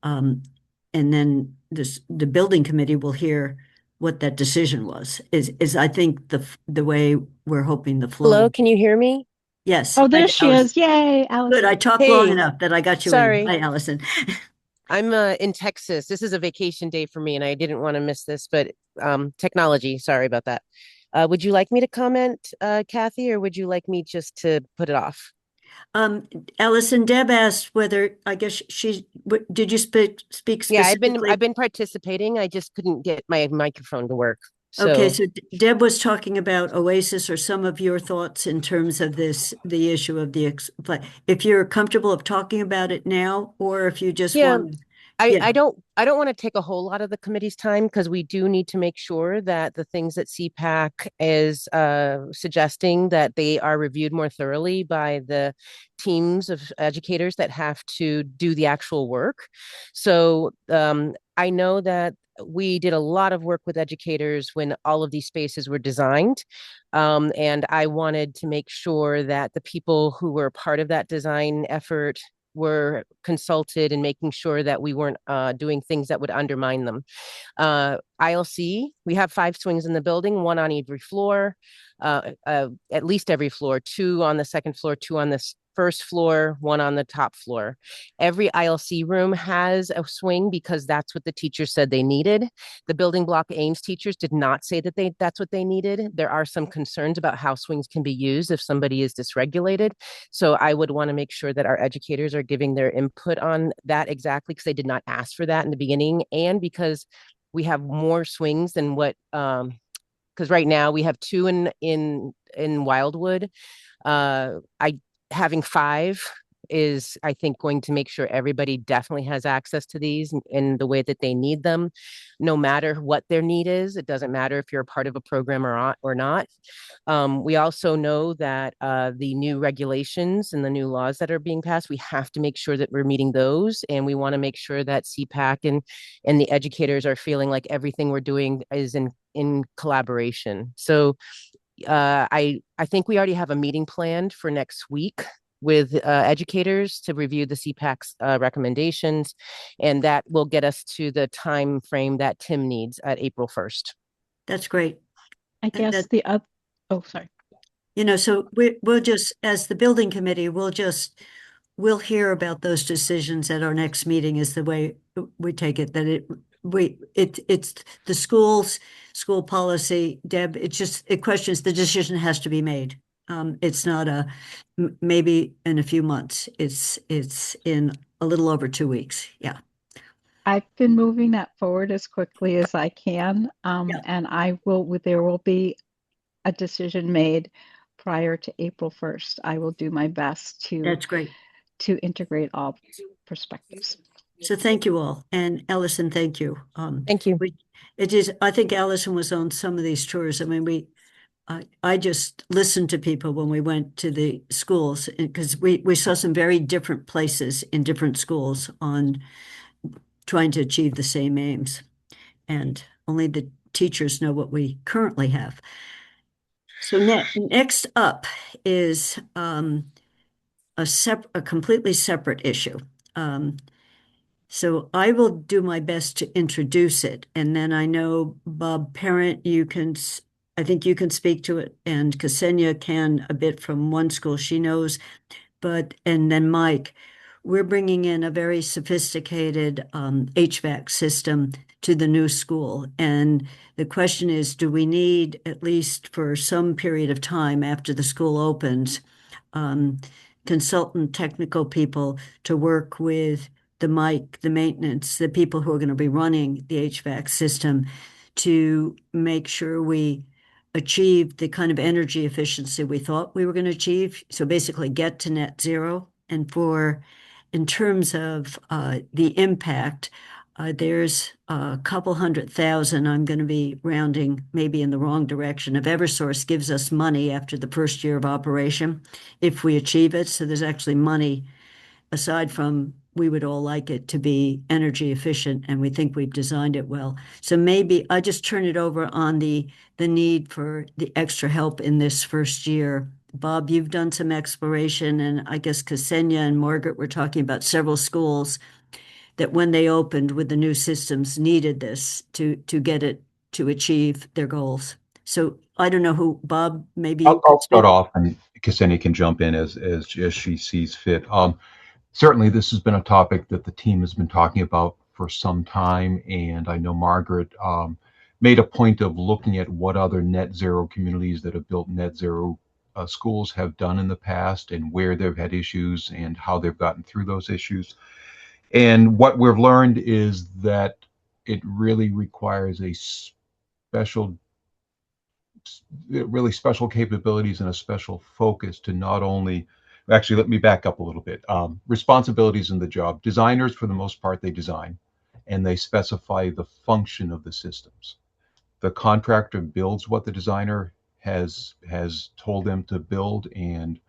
then the building committee will hear what that decision was, is I think the way we're hoping the flow. Hello, can you hear me? Yes. Oh, there she is. Yay, Allison. Good. I talked long enough that I got you Sorry. in. Hi, Allison. I'm in Texas. This is a vacation day for me, and I didn't want to miss this, but technology, sorry about that. Would you like me to comment, Kathy, or would you like me just to put it off? Allison, Deb asked whether, I guess did you speak specifically? Yeah, I've been participating. I just couldn't get my microphone to work. Okay, so Deb was talking about Oasis, or some of your thoughts in terms of the issue of if you're comfortable of talking about it now, or if you just want. I don't want to take a whole lot of the committee's time, because we do need to make sure that the things that CPAC is suggesting, that they are reviewed more thoroughly by the teams of educators that have to do the actual work. So I know that we did a lot of work with educators when all of these spaces were designed. And I wanted to make sure that the people who were part of that design effort were consulted in making sure that we weren't doing things that would undermine them. ILC, we have 5 swings in the building, 1 on every floor, at least every floor, 2 on the second floor, 2 on the first floor, one on the top floor. Every ILC room has a swing because that's what the teachers said they needed. The building block Ames teachers did not say that that's what they needed. There are some concerns about how swings can be used if somebody is dysregulated. So I would want to make sure that our educators are giving their input on that exactly, because they did not ask for that in the beginning, and because we have more swings than what because right now we have 2 in Wildwood. Having 5 is, I think, going to make sure everybody definitely has access to these in the way that they need them, no matter what their need is. It doesn't matter if you're a part of a program or not. We also know that the new regulations and the new laws that are being passed, we have to make sure that we're meeting those, and we want to make sure that CPAC and the educators are feeling like everything we're doing is in collaboration. So I think we already have a meeting planned for next week with educators to review the CPAC's recommendations, and that will get us to the time frame that Tim needs at April 1st. That's great. I guess oh, sorry. So we'll just, as the building committee, we'll hear about those decisions at our next meeting, is the way we take it, that it's the school policy, Deb, it questions, the decision has to be made. It's not maybe in a few months. It's in a little over 2 weeks. Yeah. I've been moving that forward as quickly as I can. And there will be a decision made prior to April 1st. I will do my best That's great. To integrate all perspectives. So thank you all. And Allison, thank you. Thank you. I think Allison was on some of these tours. I mean, I just listened to people when we went to the schools, because we saw some very different places in different schools on trying to achieve the same aims. And only the teachers know what we currently have. So next up is a completely separate issue. So I will do my best to introduce it, and then I know Bob Parent, I think you can speak to it, and Ksenia can a bit from one school she knows, and then Mike, we're bringing in a very sophisticated HVAC system to the new school. And the question is, do we need, at least for some period of time after the school opens, consultant technical people to work with the maintenance, the people who are going to be running the HVAC system, to make sure we achieve the kind of energy efficiency we thought we were going to achieve. So basically get to net zero. And in terms of the impact, there's a couple 100,000, I'm going to be rounding maybe in the wrong direction, if Eversource gives us money after the first year of operation, if we achieve it. So there's actually money, aside from we would all like it to be energy efficient, and we think we've designed it well. So maybe I just turn it over on the need for the extra help in this first year. Bob, you've done some exploration, and I guess Ksenia and Margaret were talking about several schools that when they opened with the new systems needed this to get it to achieve their goals. So I don't know who, Bob, maybe I'll start off, and Ksenia can jump in as she sees fit. Certainly, this has been a topic that the team has been talking about for some time, and I know Margaret made a point of looking at what other net zero communities that have built net zero schools have done in the past, and where they've had issues and how they've gotten through those issues. And what we've learned is that it really requires really special capabilities and a special focus to not only, actually, let me back up a little bit. Responsibilities in the job. Designers, for the most part, they design and they specify the function of the systems. The contractor builds what the designer has told them to build and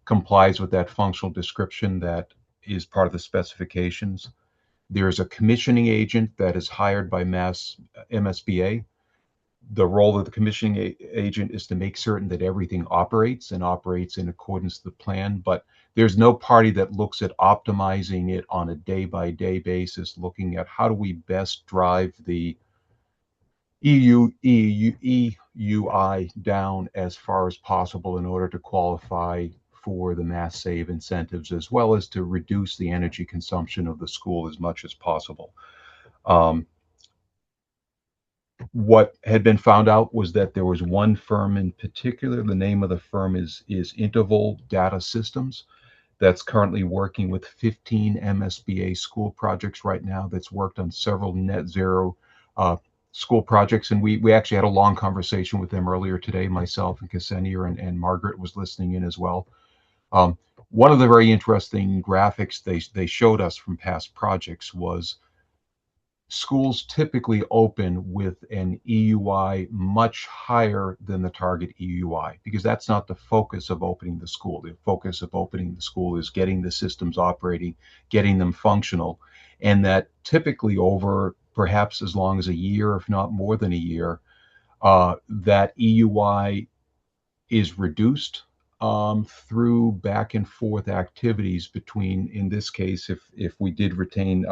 complies with that functional description that is part of the specifications. There's a commissioning agent that is hired by MSBA. The role of the commissioning agent is to make certain that everything operates in accordance to the plan, but there's no party that looks at optimizing it on a day-by-day basis, looking at how do we best drive the EUI down as far as possible in order to qualify for the mass save incentives, as well as to reduce the energy consumption of the school as much as possible. What had been found out was that there was one firm in particular. The name of the firm is Interval Data Systems, that's currently working with 15 MSBA school projects right now, that's worked on several net zero school projects. And we actually had a long conversation with them earlier today, myself and Ksenia, and Margaret was listening in as well. One of the very interesting graphics they showed us from past projects was schools typically open with an EUI much higher than the target EUI, because that's not the focus of opening the school. The focus of opening the school is getting the systems operating, getting them functional, and that typically over perhaps as long as a year, if not more than a year, that EUI is reduced through back and forth activities between, in this case, if we did retain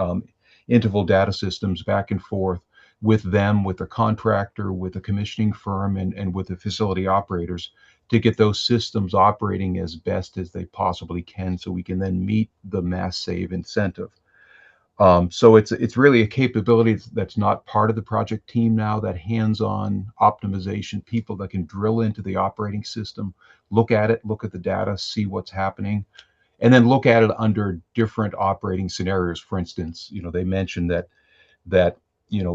Interval Data Systems, back and forth with them, with the contractor, with the commissioning firm, and with the facility operators, to get those systems operating as best as they possibly can, so we can then meet the mass save incentive. So it's really a capability that's not part of the project team now, that hands-on optimization, people that can drill into the operating system, look at it, look at the data, see what's happening, and then look at it under different operating scenarios. For instance, they mentioned that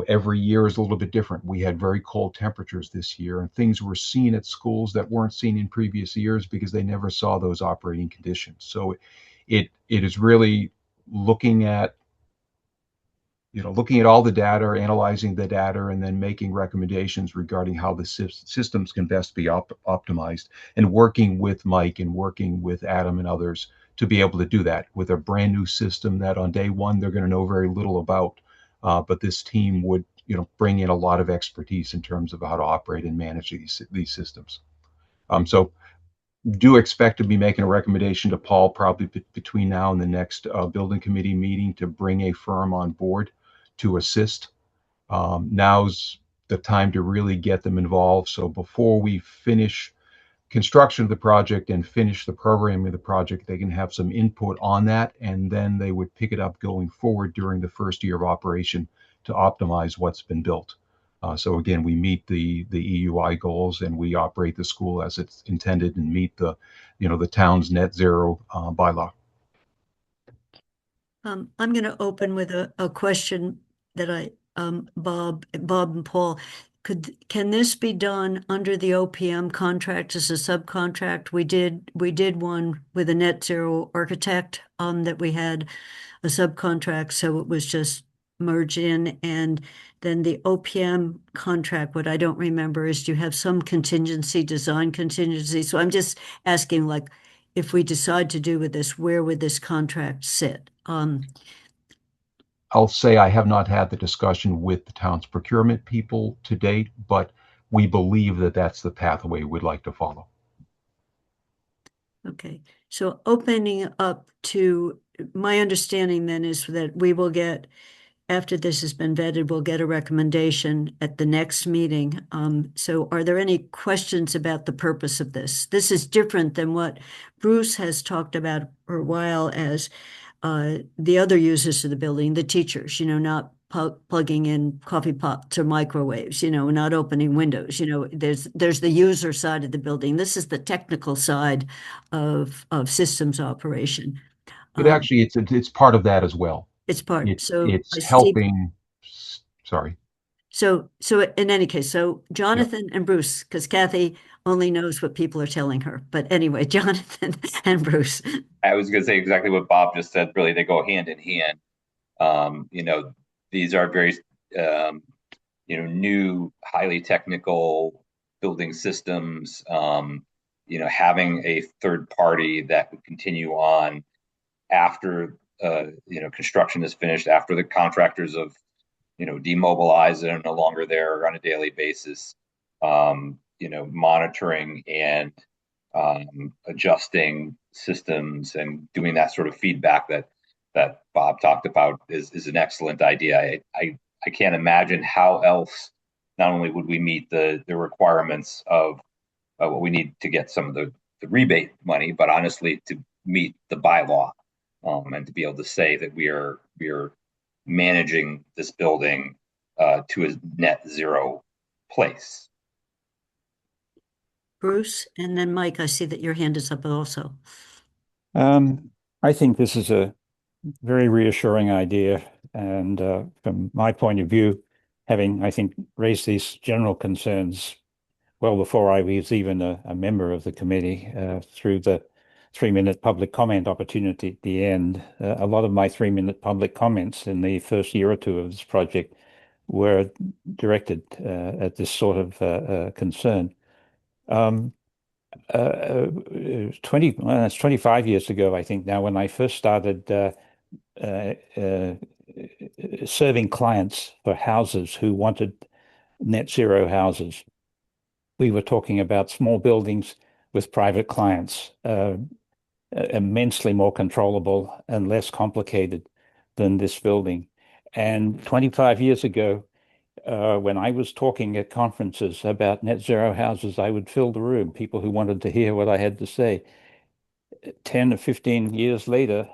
every year is a little bit different. We had very cold temperatures this year, and things were seen at schools that weren't seen in previous years because they never saw those operating conditions. So it is really looking at all the data, analyzing the data, and then making recommendations regarding how the systems can best be optimized, and working with Mike and working with Adam and others to be able to do that with a brand new system that on day one they're going to know very little about. But this team would bring in a lot of expertise in terms of how to operate and manage these systems. So do expect to be making a recommendation to Paul probably between now and the next building committee meeting to bring a firm on board to assist. Now's the time to really get them involved. So before we finish construction of the project and finish the programming of the project, they can have some input on that, and then they would pick it up going forward during the first year of operation to optimize what's been built. So again, we meet the EUI goals, and we operate the school as it's intended and meet the town's net zero bylaw. I'm going to open with a question that Bob and Paul, can this be done under the OPM contract as a subcontract? We did one with a net zero architect that we had a subcontract, so it was just merged in. And then the OPM contract, what I don't remember is, do you have some design contingency? So I'm just asking, like, if we decide to do with this, where would this contract sit? I'll say I have not had the discussion with the town's procurement people to date, but we believe that that's the pathway we'd like to follow. Okay, so opening up to, my understanding then is that we will get, after this has been vetted, we'll get a recommendation at the next meeting. So are there any questions about the purpose of this? This is different than what Bruce has talked about for a while as the other users of the building, the teachers, not plugging in coffee pots or microwaves, not opening windows. There's the user side of the building. This is the technical side of systems operation. It actually, it's part of that as well. It's part. It's helping. Sorry. So in any case, so Jonathan and Bruce, because Kathy only knows what people are telling her. But anyway, Jonathan and Bruce. I was going to say exactly what Bob just said. Really, they go hand in hand. These are very, new, highly technical building systems. Having a third party that would continue on after construction is finished, after the contractors have demobilized and are no longer there on a daily basis, monitoring and adjusting systems and doing that sort of feedback that Bob talked about is an excellent idea. I can't imagine how else not only would we meet the requirements of what we need to get some of the the rebate money, but honestly to meet the bylaw, and to be able to say that we are managing this building to a net zero place. Bruce, and then Mike, I see that your hand is up also. I think this is a very reassuring idea. And from my point of view, having, I think, raised these general concerns well before I was even a member of the committee, through the 3-minute public comment opportunity at the end. A lot of my 3-minute public comments in the first year or two of this project were directed at this sort of concern. 25 years ago, I think now, when I first started serving clients for houses who wanted net zero houses, we were talking about small buildings with private clients, immensely more controllable and less complicated than this building. And 25 years ago, when I was talking at conferences about net zero houses, I would fill the room, people who wanted to hear what I had to say. 10 or 15 years later,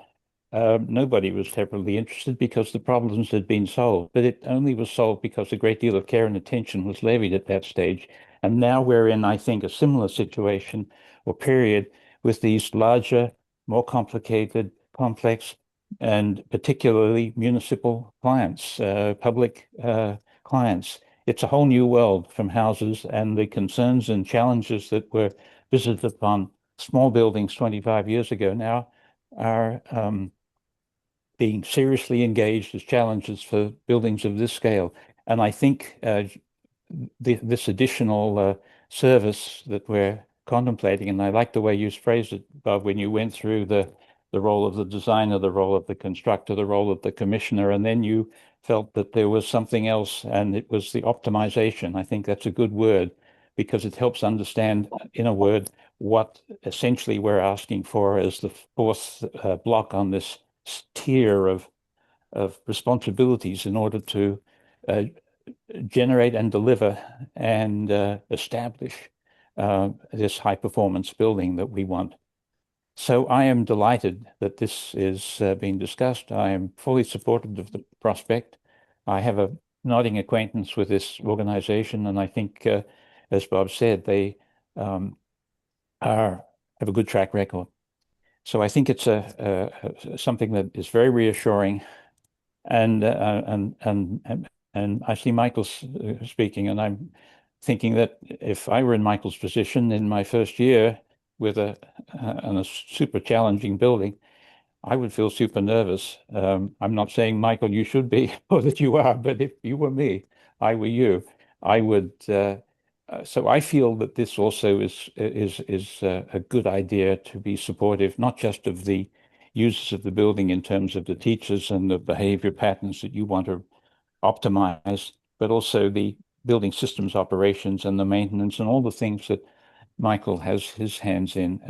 nobody was terribly interested because the problems had been solved. But it only was solved because a great deal of care and attention was levied at that stage. And now we're in, I think, a similar situation or period with these larger, more complicated, complex, and particularly municipal clients, public clients. It's a whole new world from houses, and the concerns and challenges that were visited upon small buildings 25 years ago now are being seriously engaged as challenges for buildings of this scale. And I think this additional service that we're contemplating, and I like the way you phrased it, Bob, when you went through the role of the designer, the role of the constructor, the role of the commissioner, and then you felt that there was something else, and it was the optimization. I think that's a good word, because it helps understand, in a word, what essentially we're asking for as the fourth block on this tier of responsibilities in order to generate and deliver and establish this high performance building that we want. So I am delighted that this is being discussed. I am fully supportive of the prospect. I have a nodding acquaintance with this organization, and I think, as Bob said, they have a good track record. So I think it's something that is very reassuring, and I see Michael speaking, and I'm thinking that if I were in Michael's position in my first year with a super challenging building, I would feel super nervous. I'm not saying, Michael, you should be, or that you are, but if you were me, I were you, I would. So I feel that this also is a good idea to be supportive, not just of the users of the building in terms of the teachers and the behavior patterns that you want to optimize, but also the building systems operations and the maintenance and all the things that Michael has his hands in.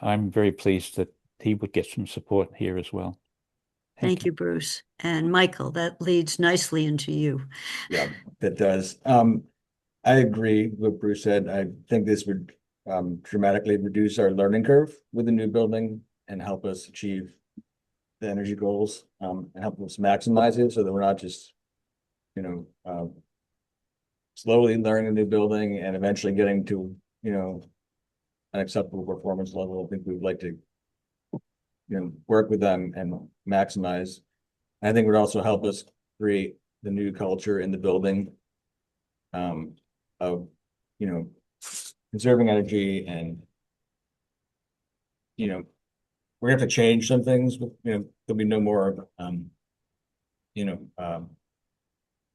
I'm very pleased that he would get some support here as well. Thank you, Bruce. And Michael, that leads nicely into you. Yeah, that does. I agree with what Bruce said. I think this would dramatically reduce our learning curve with the new building and help us achieve the energy goals, and help us maximize it so that we're not just, slowly learning a new building and eventually getting to, an acceptable performance level. I think we'd like to, work with them and maximize. I think it would also help us create the new culture in the building, of, conserving energy, and, we're gonna have to change some things, but, there'll be no more,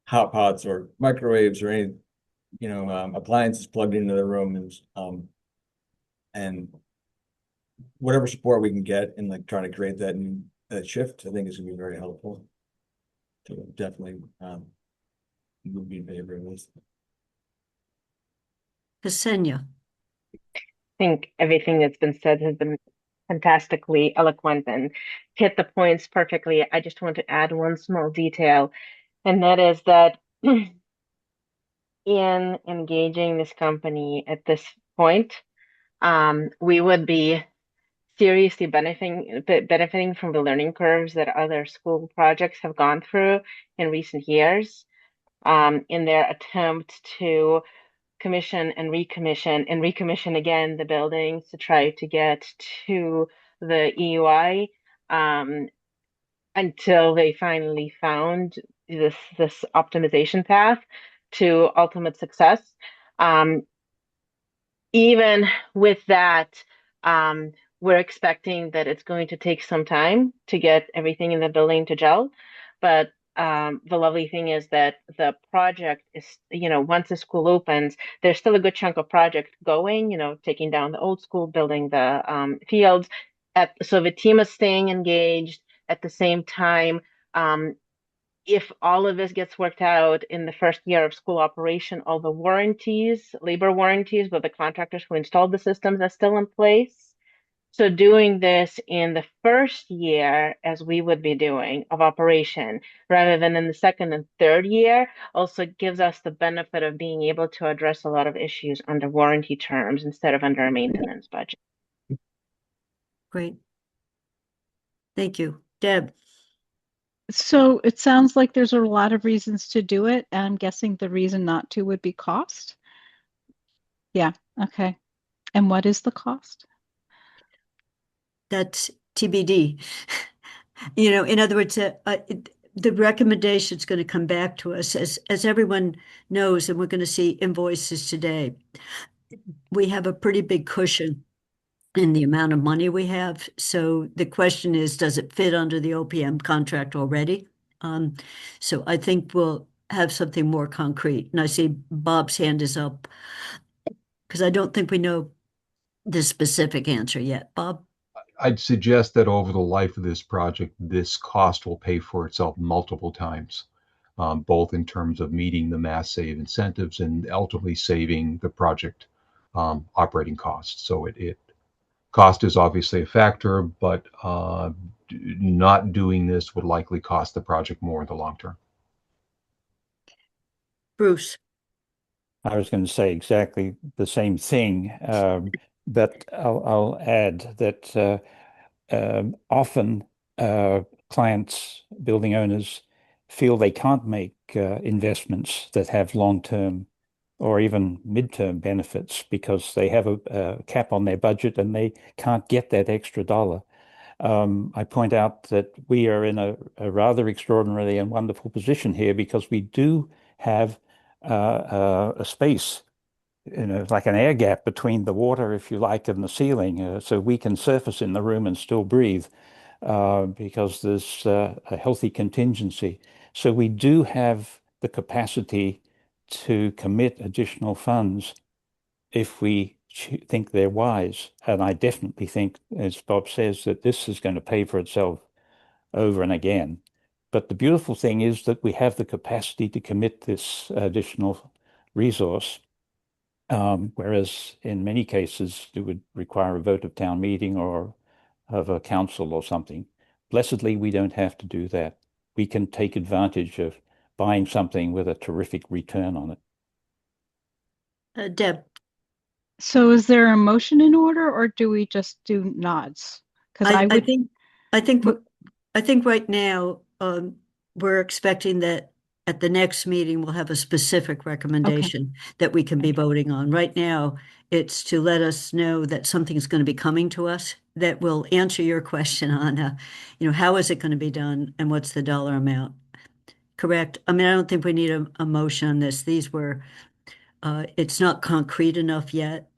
hot pots or microwaves or any, appliances plugged into the rooms, and whatever support we can get in like trying to create that shift, I think is gonna be very helpful. So definitely, would be in favor of this. Ksenia. I think everything that's been said has been fantastically eloquent and hit the points perfectly. I just want to add one small detail, and that is that in engaging this company at this point, we would be seriously benefiting from the learning curves that other school projects have gone through in recent years, in their attempt to commission and recommission again the buildings to try to get to the EUI, until they finally found this optimization path to ultimate success. Even with that, we're expecting that it's going to take some time to get everything in the building to gel. But the lovely thing is that the project is, once the school opens, there's still a good chunk of project going, taking down the old school, building the fields. So the team is staying engaged. At the same time, if all of this gets worked out in the first year of school operation, all the warranties, labor warranties with the contractors who installed the systems are still in place. So doing this in the first year, as we would be doing of operation, rather than in the second and third year, also gives us the benefit of being able to address a lot of issues under warranty terms instead of under a maintenance budget. Great. Thank you. Deb. So it sounds like there's a lot of reasons to do it. And I'm guessing the reason not to would be cost. Yeah. Okay. And what is the cost? That's TBD. In other words, the recommendation is going to come back to us as everyone knows, and we're going to see invoices today. We have a pretty big cushion in the amount of money we have. So the question is, does it fit under the OPM contract already? So I think we'll have something more concrete. And I see Bob's hand is up because I don't think we know the specific answer yet. Bob? I'd suggest that over the life of this project, this cost will pay for itself multiple times, both in terms of meeting the mass save incentives and ultimately saving the project operating costs. So it cost is obviously a factor, but not doing this would likely cost the project more in the long term. Bruce. I was going to say exactly the same thing, but I'll add that often clients, building owners, feel they can't make investments that have long-term or even midterm benefits because they have a cap on their budget and they can't get that extra dollar. I point out that we are in a rather extraordinary and wonderful position here because we do have a space, like an air gap between the water, if you like, and the ceiling, so we can surface in the room and still breathe because there's a healthy contingency. So we do have the capacity to commit additional funds if we think they're wise. And I definitely think, as Bob says, that this is going to pay for itself over and again. But the beautiful thing is that we have the capacity to commit this additional resource, whereas in many cases it would require a vote of town meeting or of a council or something. Blessedly, we don't have to do that. We can take advantage of buying something with a terrific return on it. Deb. So is there a motion in order, or do we just do nods? Because I think right now we're expecting that at the next meeting we'll have a specific recommendation that we can be voting on. Right now, it's to let us know that something's going to be coming to us that will answer your question on, how is it going to be done and what's the dollar amount? Correct. I mean, I don't think we need a motion on this. These were, it's not concrete enough yet.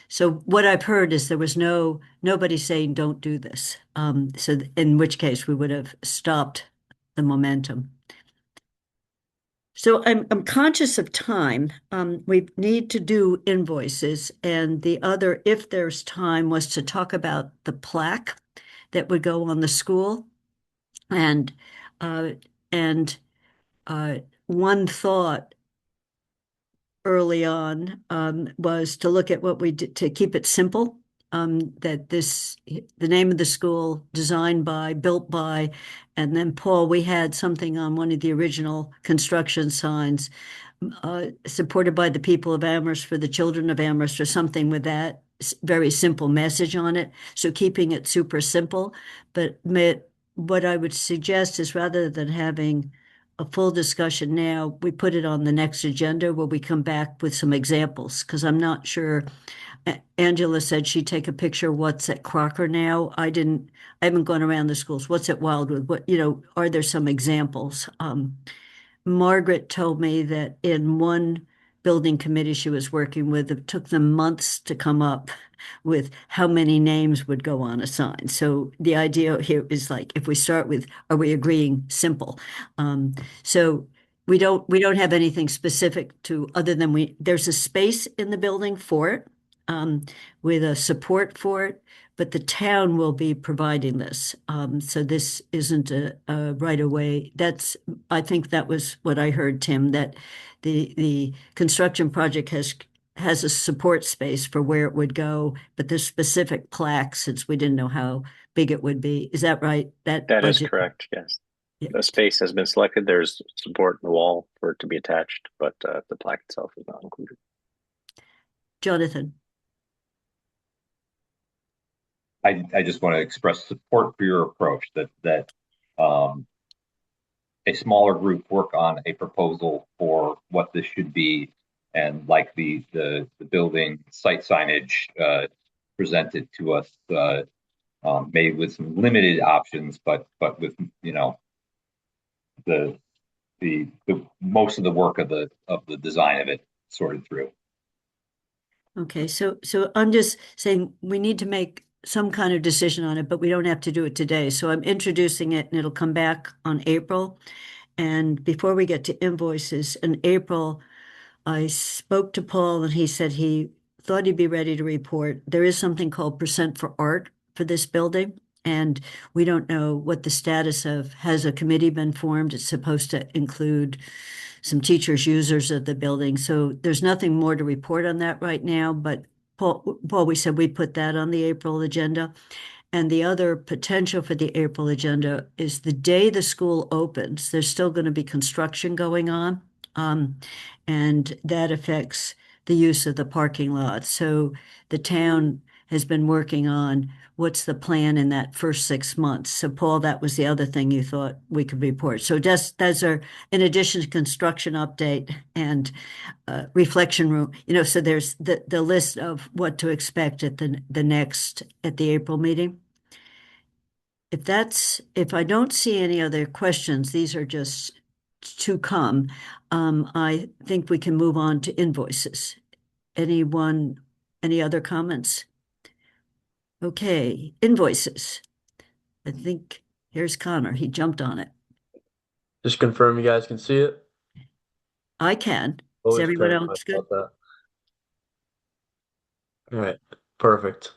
So what I've heard is there was nobody saying don't do this. So in which case we would have stopped the momentum. So I'm conscious of time. We need to do invoices, and the other, if there's time, was to talk about the plaque that would go on the school. And one thought early on was to look at what we did to keep it simple. that the name of the school, designed by, built by, and then Paul, we had something on one of the original construction signs, supported by the people of Amherst for the children of Amherst, or something with that very simple message on it. So keeping it super simple, but what I would suggest is, rather than having a full discussion now, we put it on the next agenda where we come back with some examples, because I'm not sure. Angela said she'd take a picture of what's at Crocker now. I haven't gone around the schools. What's at Wildwood? Are there some examples? Margaret told me that in one building committee she was working with, it took them months to come up with how many names would go on a sign. So the idea here is, like, if we start with, are we agreeing simple? So we don't have anything specific to, other than there's a space in the building for it, with a support for it, but the town will be providing this. So this isn't a right away. I think that was what I heard, Tim, that the construction project has a support space for where it would go, but the specific plaque, since we didn't know how big it would be. Is that right? That is budget? correct, yes. Yeah. The space has been selected. There's support in the wall for it to be attached, but the plaque itself is not included. Jonathan. I just want to express support for your approach that a smaller group work on a proposal for what this should be, and like the building site signage presented to us, made with some limited options, but with the most of the work of the design of it sorted through. Okay, so I'm just saying we need to make some kind of decision on it, but we don't have to do it today. So I'm introducing it, and it'll come back on April. And before we get to invoices, in April, I spoke to Paul, and he said he thought he'd be ready to report. There is something called Percent for Art for this building, and we don't know what the status of. Has a committee been formed? It's supposed to include some teachers, users of the building. So there's nothing more to report on that right now, but Paul, we said we put that on the April agenda. And the other potential for the April agenda is the day the school opens, there's still going to be construction going on. And that affects the use of the parking lot. So the town has been working on what's the plan in that first 6 months. So Paul, that was the other thing you thought we could report. So those are, in addition to construction update and reflection room, so there's the list of what to expect at the April meeting. If I don't see any other questions, these are just to come. I think we can move on to invoices. Any other comments? Okay, invoices. I think here's Connor. He jumped on it. Just confirm you guys can see it. I can. Is Always everyone clarify else good? about that. All right, perfect.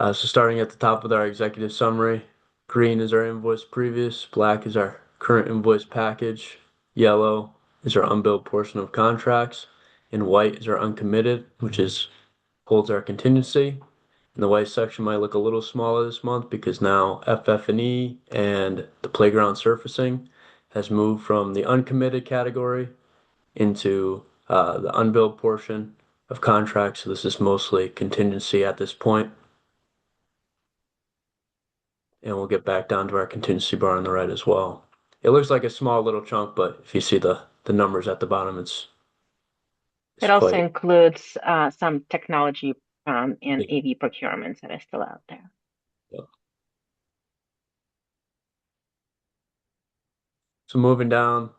So starting at the top with our executive summary, green is our invoice previous, black is our current invoice package, yellow is our unbilled portion of contracts, and white is our uncommitted, which holds our contingency. And the white section might look a little smaller this month because now FF&E and the playground surfacing has moved from the uncommitted category into the unbilled portion of contracts. So this is mostly contingency at this point. And we'll get back down to our contingency bar on the right as well. It looks like a small little chunk, but if you see the numbers at the bottom, it also includes some technology and AV procurements that are still out there. Yeah. So moving down,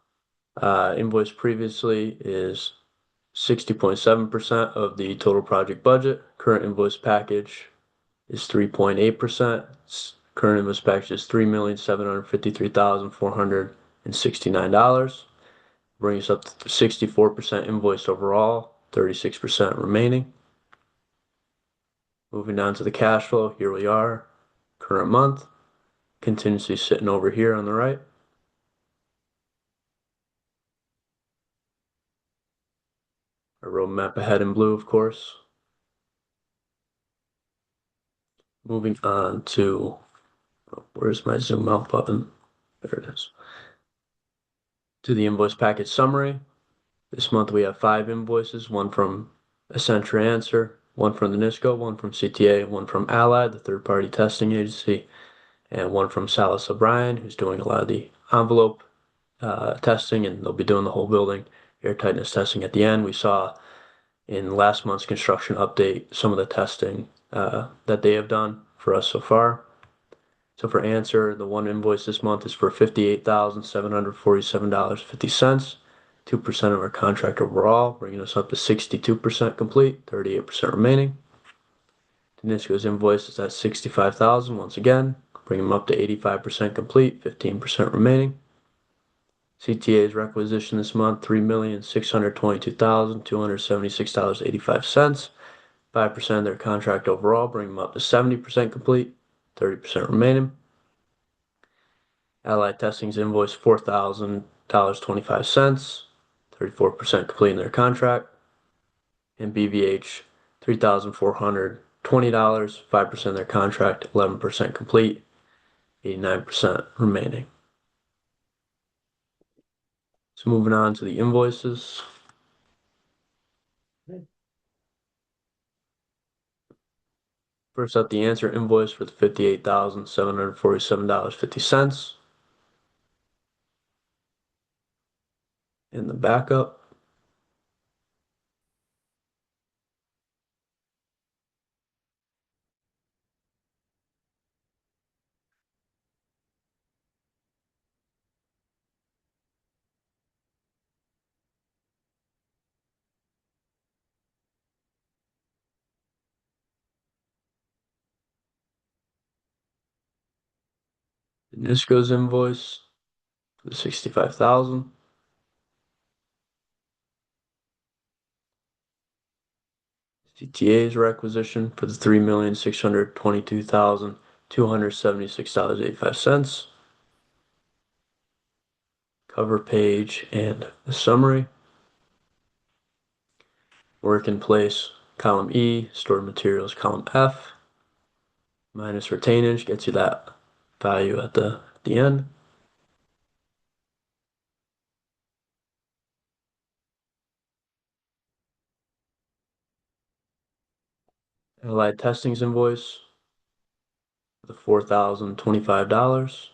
invoice previously is 60.7% of the total project budget. Current invoice package is 3.8%. Current invoice package is $3,753,469. Brings us up to 64% invoiced overall, 36% remaining. Moving down to the cash flow, here we are. Current month, contingency sitting over here on the right. Our roadmap ahead in blue, of course. Moving on to, where's my zoom out button? There it is. To the invoice package summary. This month we have 5 invoices, one from Accenture Answer, one from the NISCO, one from CTA, one from Allied, the third-party testing agency, and one from Salas O'Brien, who's doing a lot of the envelope testing, and they'll be doing the whole building air tightness testing at the end. We saw in last month's construction update some of the testing that they have done for us so far. So for Answer, the one invoice this month is for $58,747.50. 2% of our contract overall, bringing us up to 62% complete, 38% remaining. Danisco's invoice is at $65,000 once again, bringing them up to 85% complete, 15% remaining. CTA's requisition this month, $3,622,276.85. 5% of their contract overall, bringing them up to 70% complete, 30% remaining. Allied Testing's invoice, $4,000.25, 34% complete in their contract. And BVH, $3,420, 5% of their contract, 11% complete, 89% remaining. So moving on to the invoices. First up, the Answer invoice for the $58,747.50. In the backup. The NISCO's invoice for the $65,000. CTA's requisition for the $3,622,276.85. Cover page and the summary. Work in place, column E, stored materials, column F. Minus retainage gets you that value at the end. Allied Testing's invoice for the $4,025.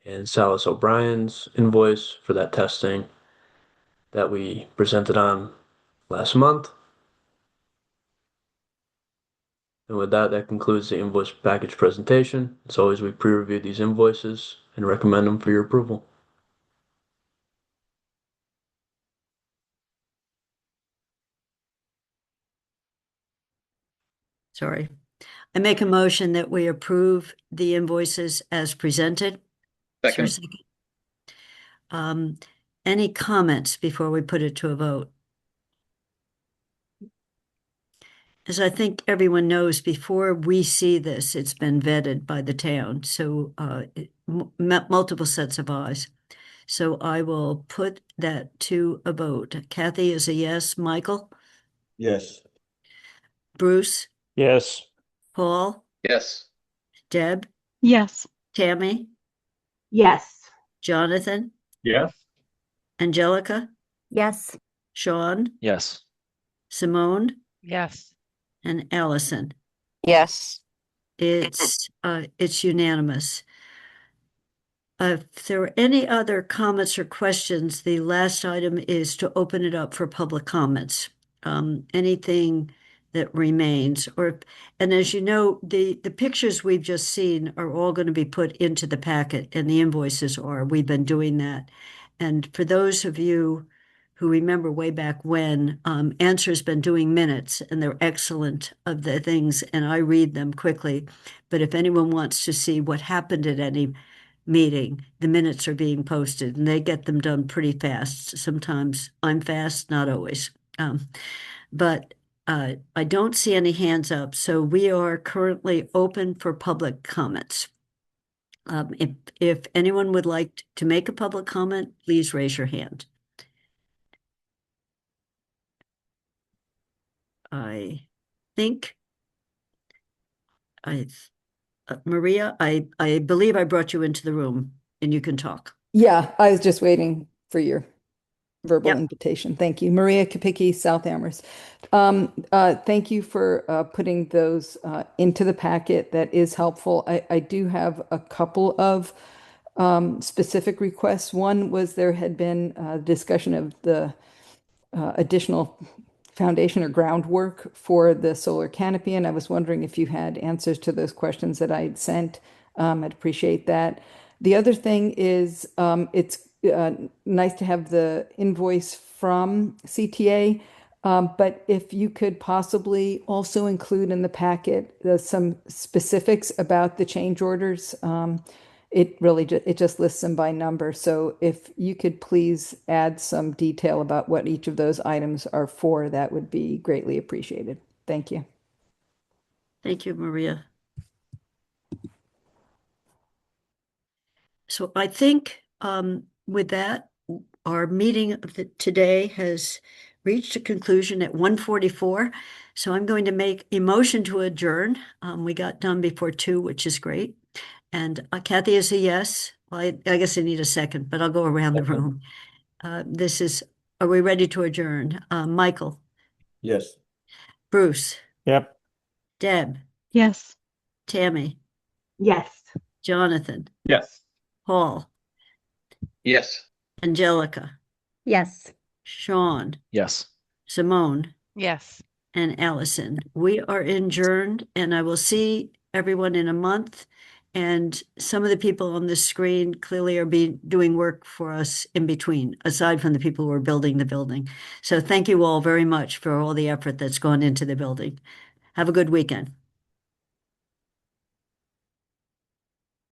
And Salas O'Brien's invoice for that testing that we presented on last month. And with that, that concludes the invoice package presentation. As always, we pre-review these invoices and recommend them for your approval. Sorry. I make a motion that we approve the invoices as presented. Is there a Second. Any comments before we put it to a vote? As I think everyone knows, before we see this, it's been vetted by the town, so multiple sets of eyes. So I will put that to a vote. Kathy is a yes. Michael? Yes. Bruce? Yes. Paul? Yes. Deb? Yes. Tammy? Yes. Jonathan? Yes. Angelica? Yes. Sean? Yes. Simone? Yes. And Allison? Yes. It's unanimous. If there are any other comments or questions, the last item is to open it up for public comments. Anything that remains, and as you know, the pictures we've just seen are all going to be put into the packet, and the invoices are. We've been doing that. And for those of you who remember way back when, Answer's been doing minutes, and they're excellent of the things, and I read them quickly. But if anyone wants to see what happened at any meeting, the minutes are being posted, and they get them done pretty fast. Sometimes I'm fast, not always. But I don't see any hands up, so we are currently open for public comments. If anyone would like to make a public comment, please raise your hand. I think Maria, I believe I brought you into the room and you can talk. Yeah, I was just waiting for your verbal Yep. invitation. Thank you. Maria Kapicki, South Amherst. Thank you for putting those into the packet. That is helpful. I do have a couple of specific requests. One was there had been a discussion of the additional foundation or groundwork for the solar canopy, and I was wondering if you had answers to those questions that I'd sent. I'd appreciate that. The other thing is it's nice to have the invoice from CTA, but if you could possibly also include in the packet some specifics about the change orders. It really it just lists them by number. So if you could please add some detail about what each of those items are for, that would be greatly appreciated. Thank you. Thank you, Maria. So I think with that, our meeting of today has reached a conclusion at 1:44. So I'm going to make a motion to adjourn. We got done before 2, which is great. And Kathy is a yes. Well, I guess I need a second, but I'll go around the room. Are we ready to adjourn? Michael? Yes. Bruce? Yep. Deb? Yes. Tammy? Yes. Jonathan? Yes. Paul? Yes. Angelica? Yes. Sean? Yes. Simone? Yes. And Allison. We are adjourned, and I will see everyone in a month. And some of the people on the screen clearly are doing work for us in between, aside from the people who are building the building. So thank you all very much for all the effort that's gone into the building. Have a good weekend.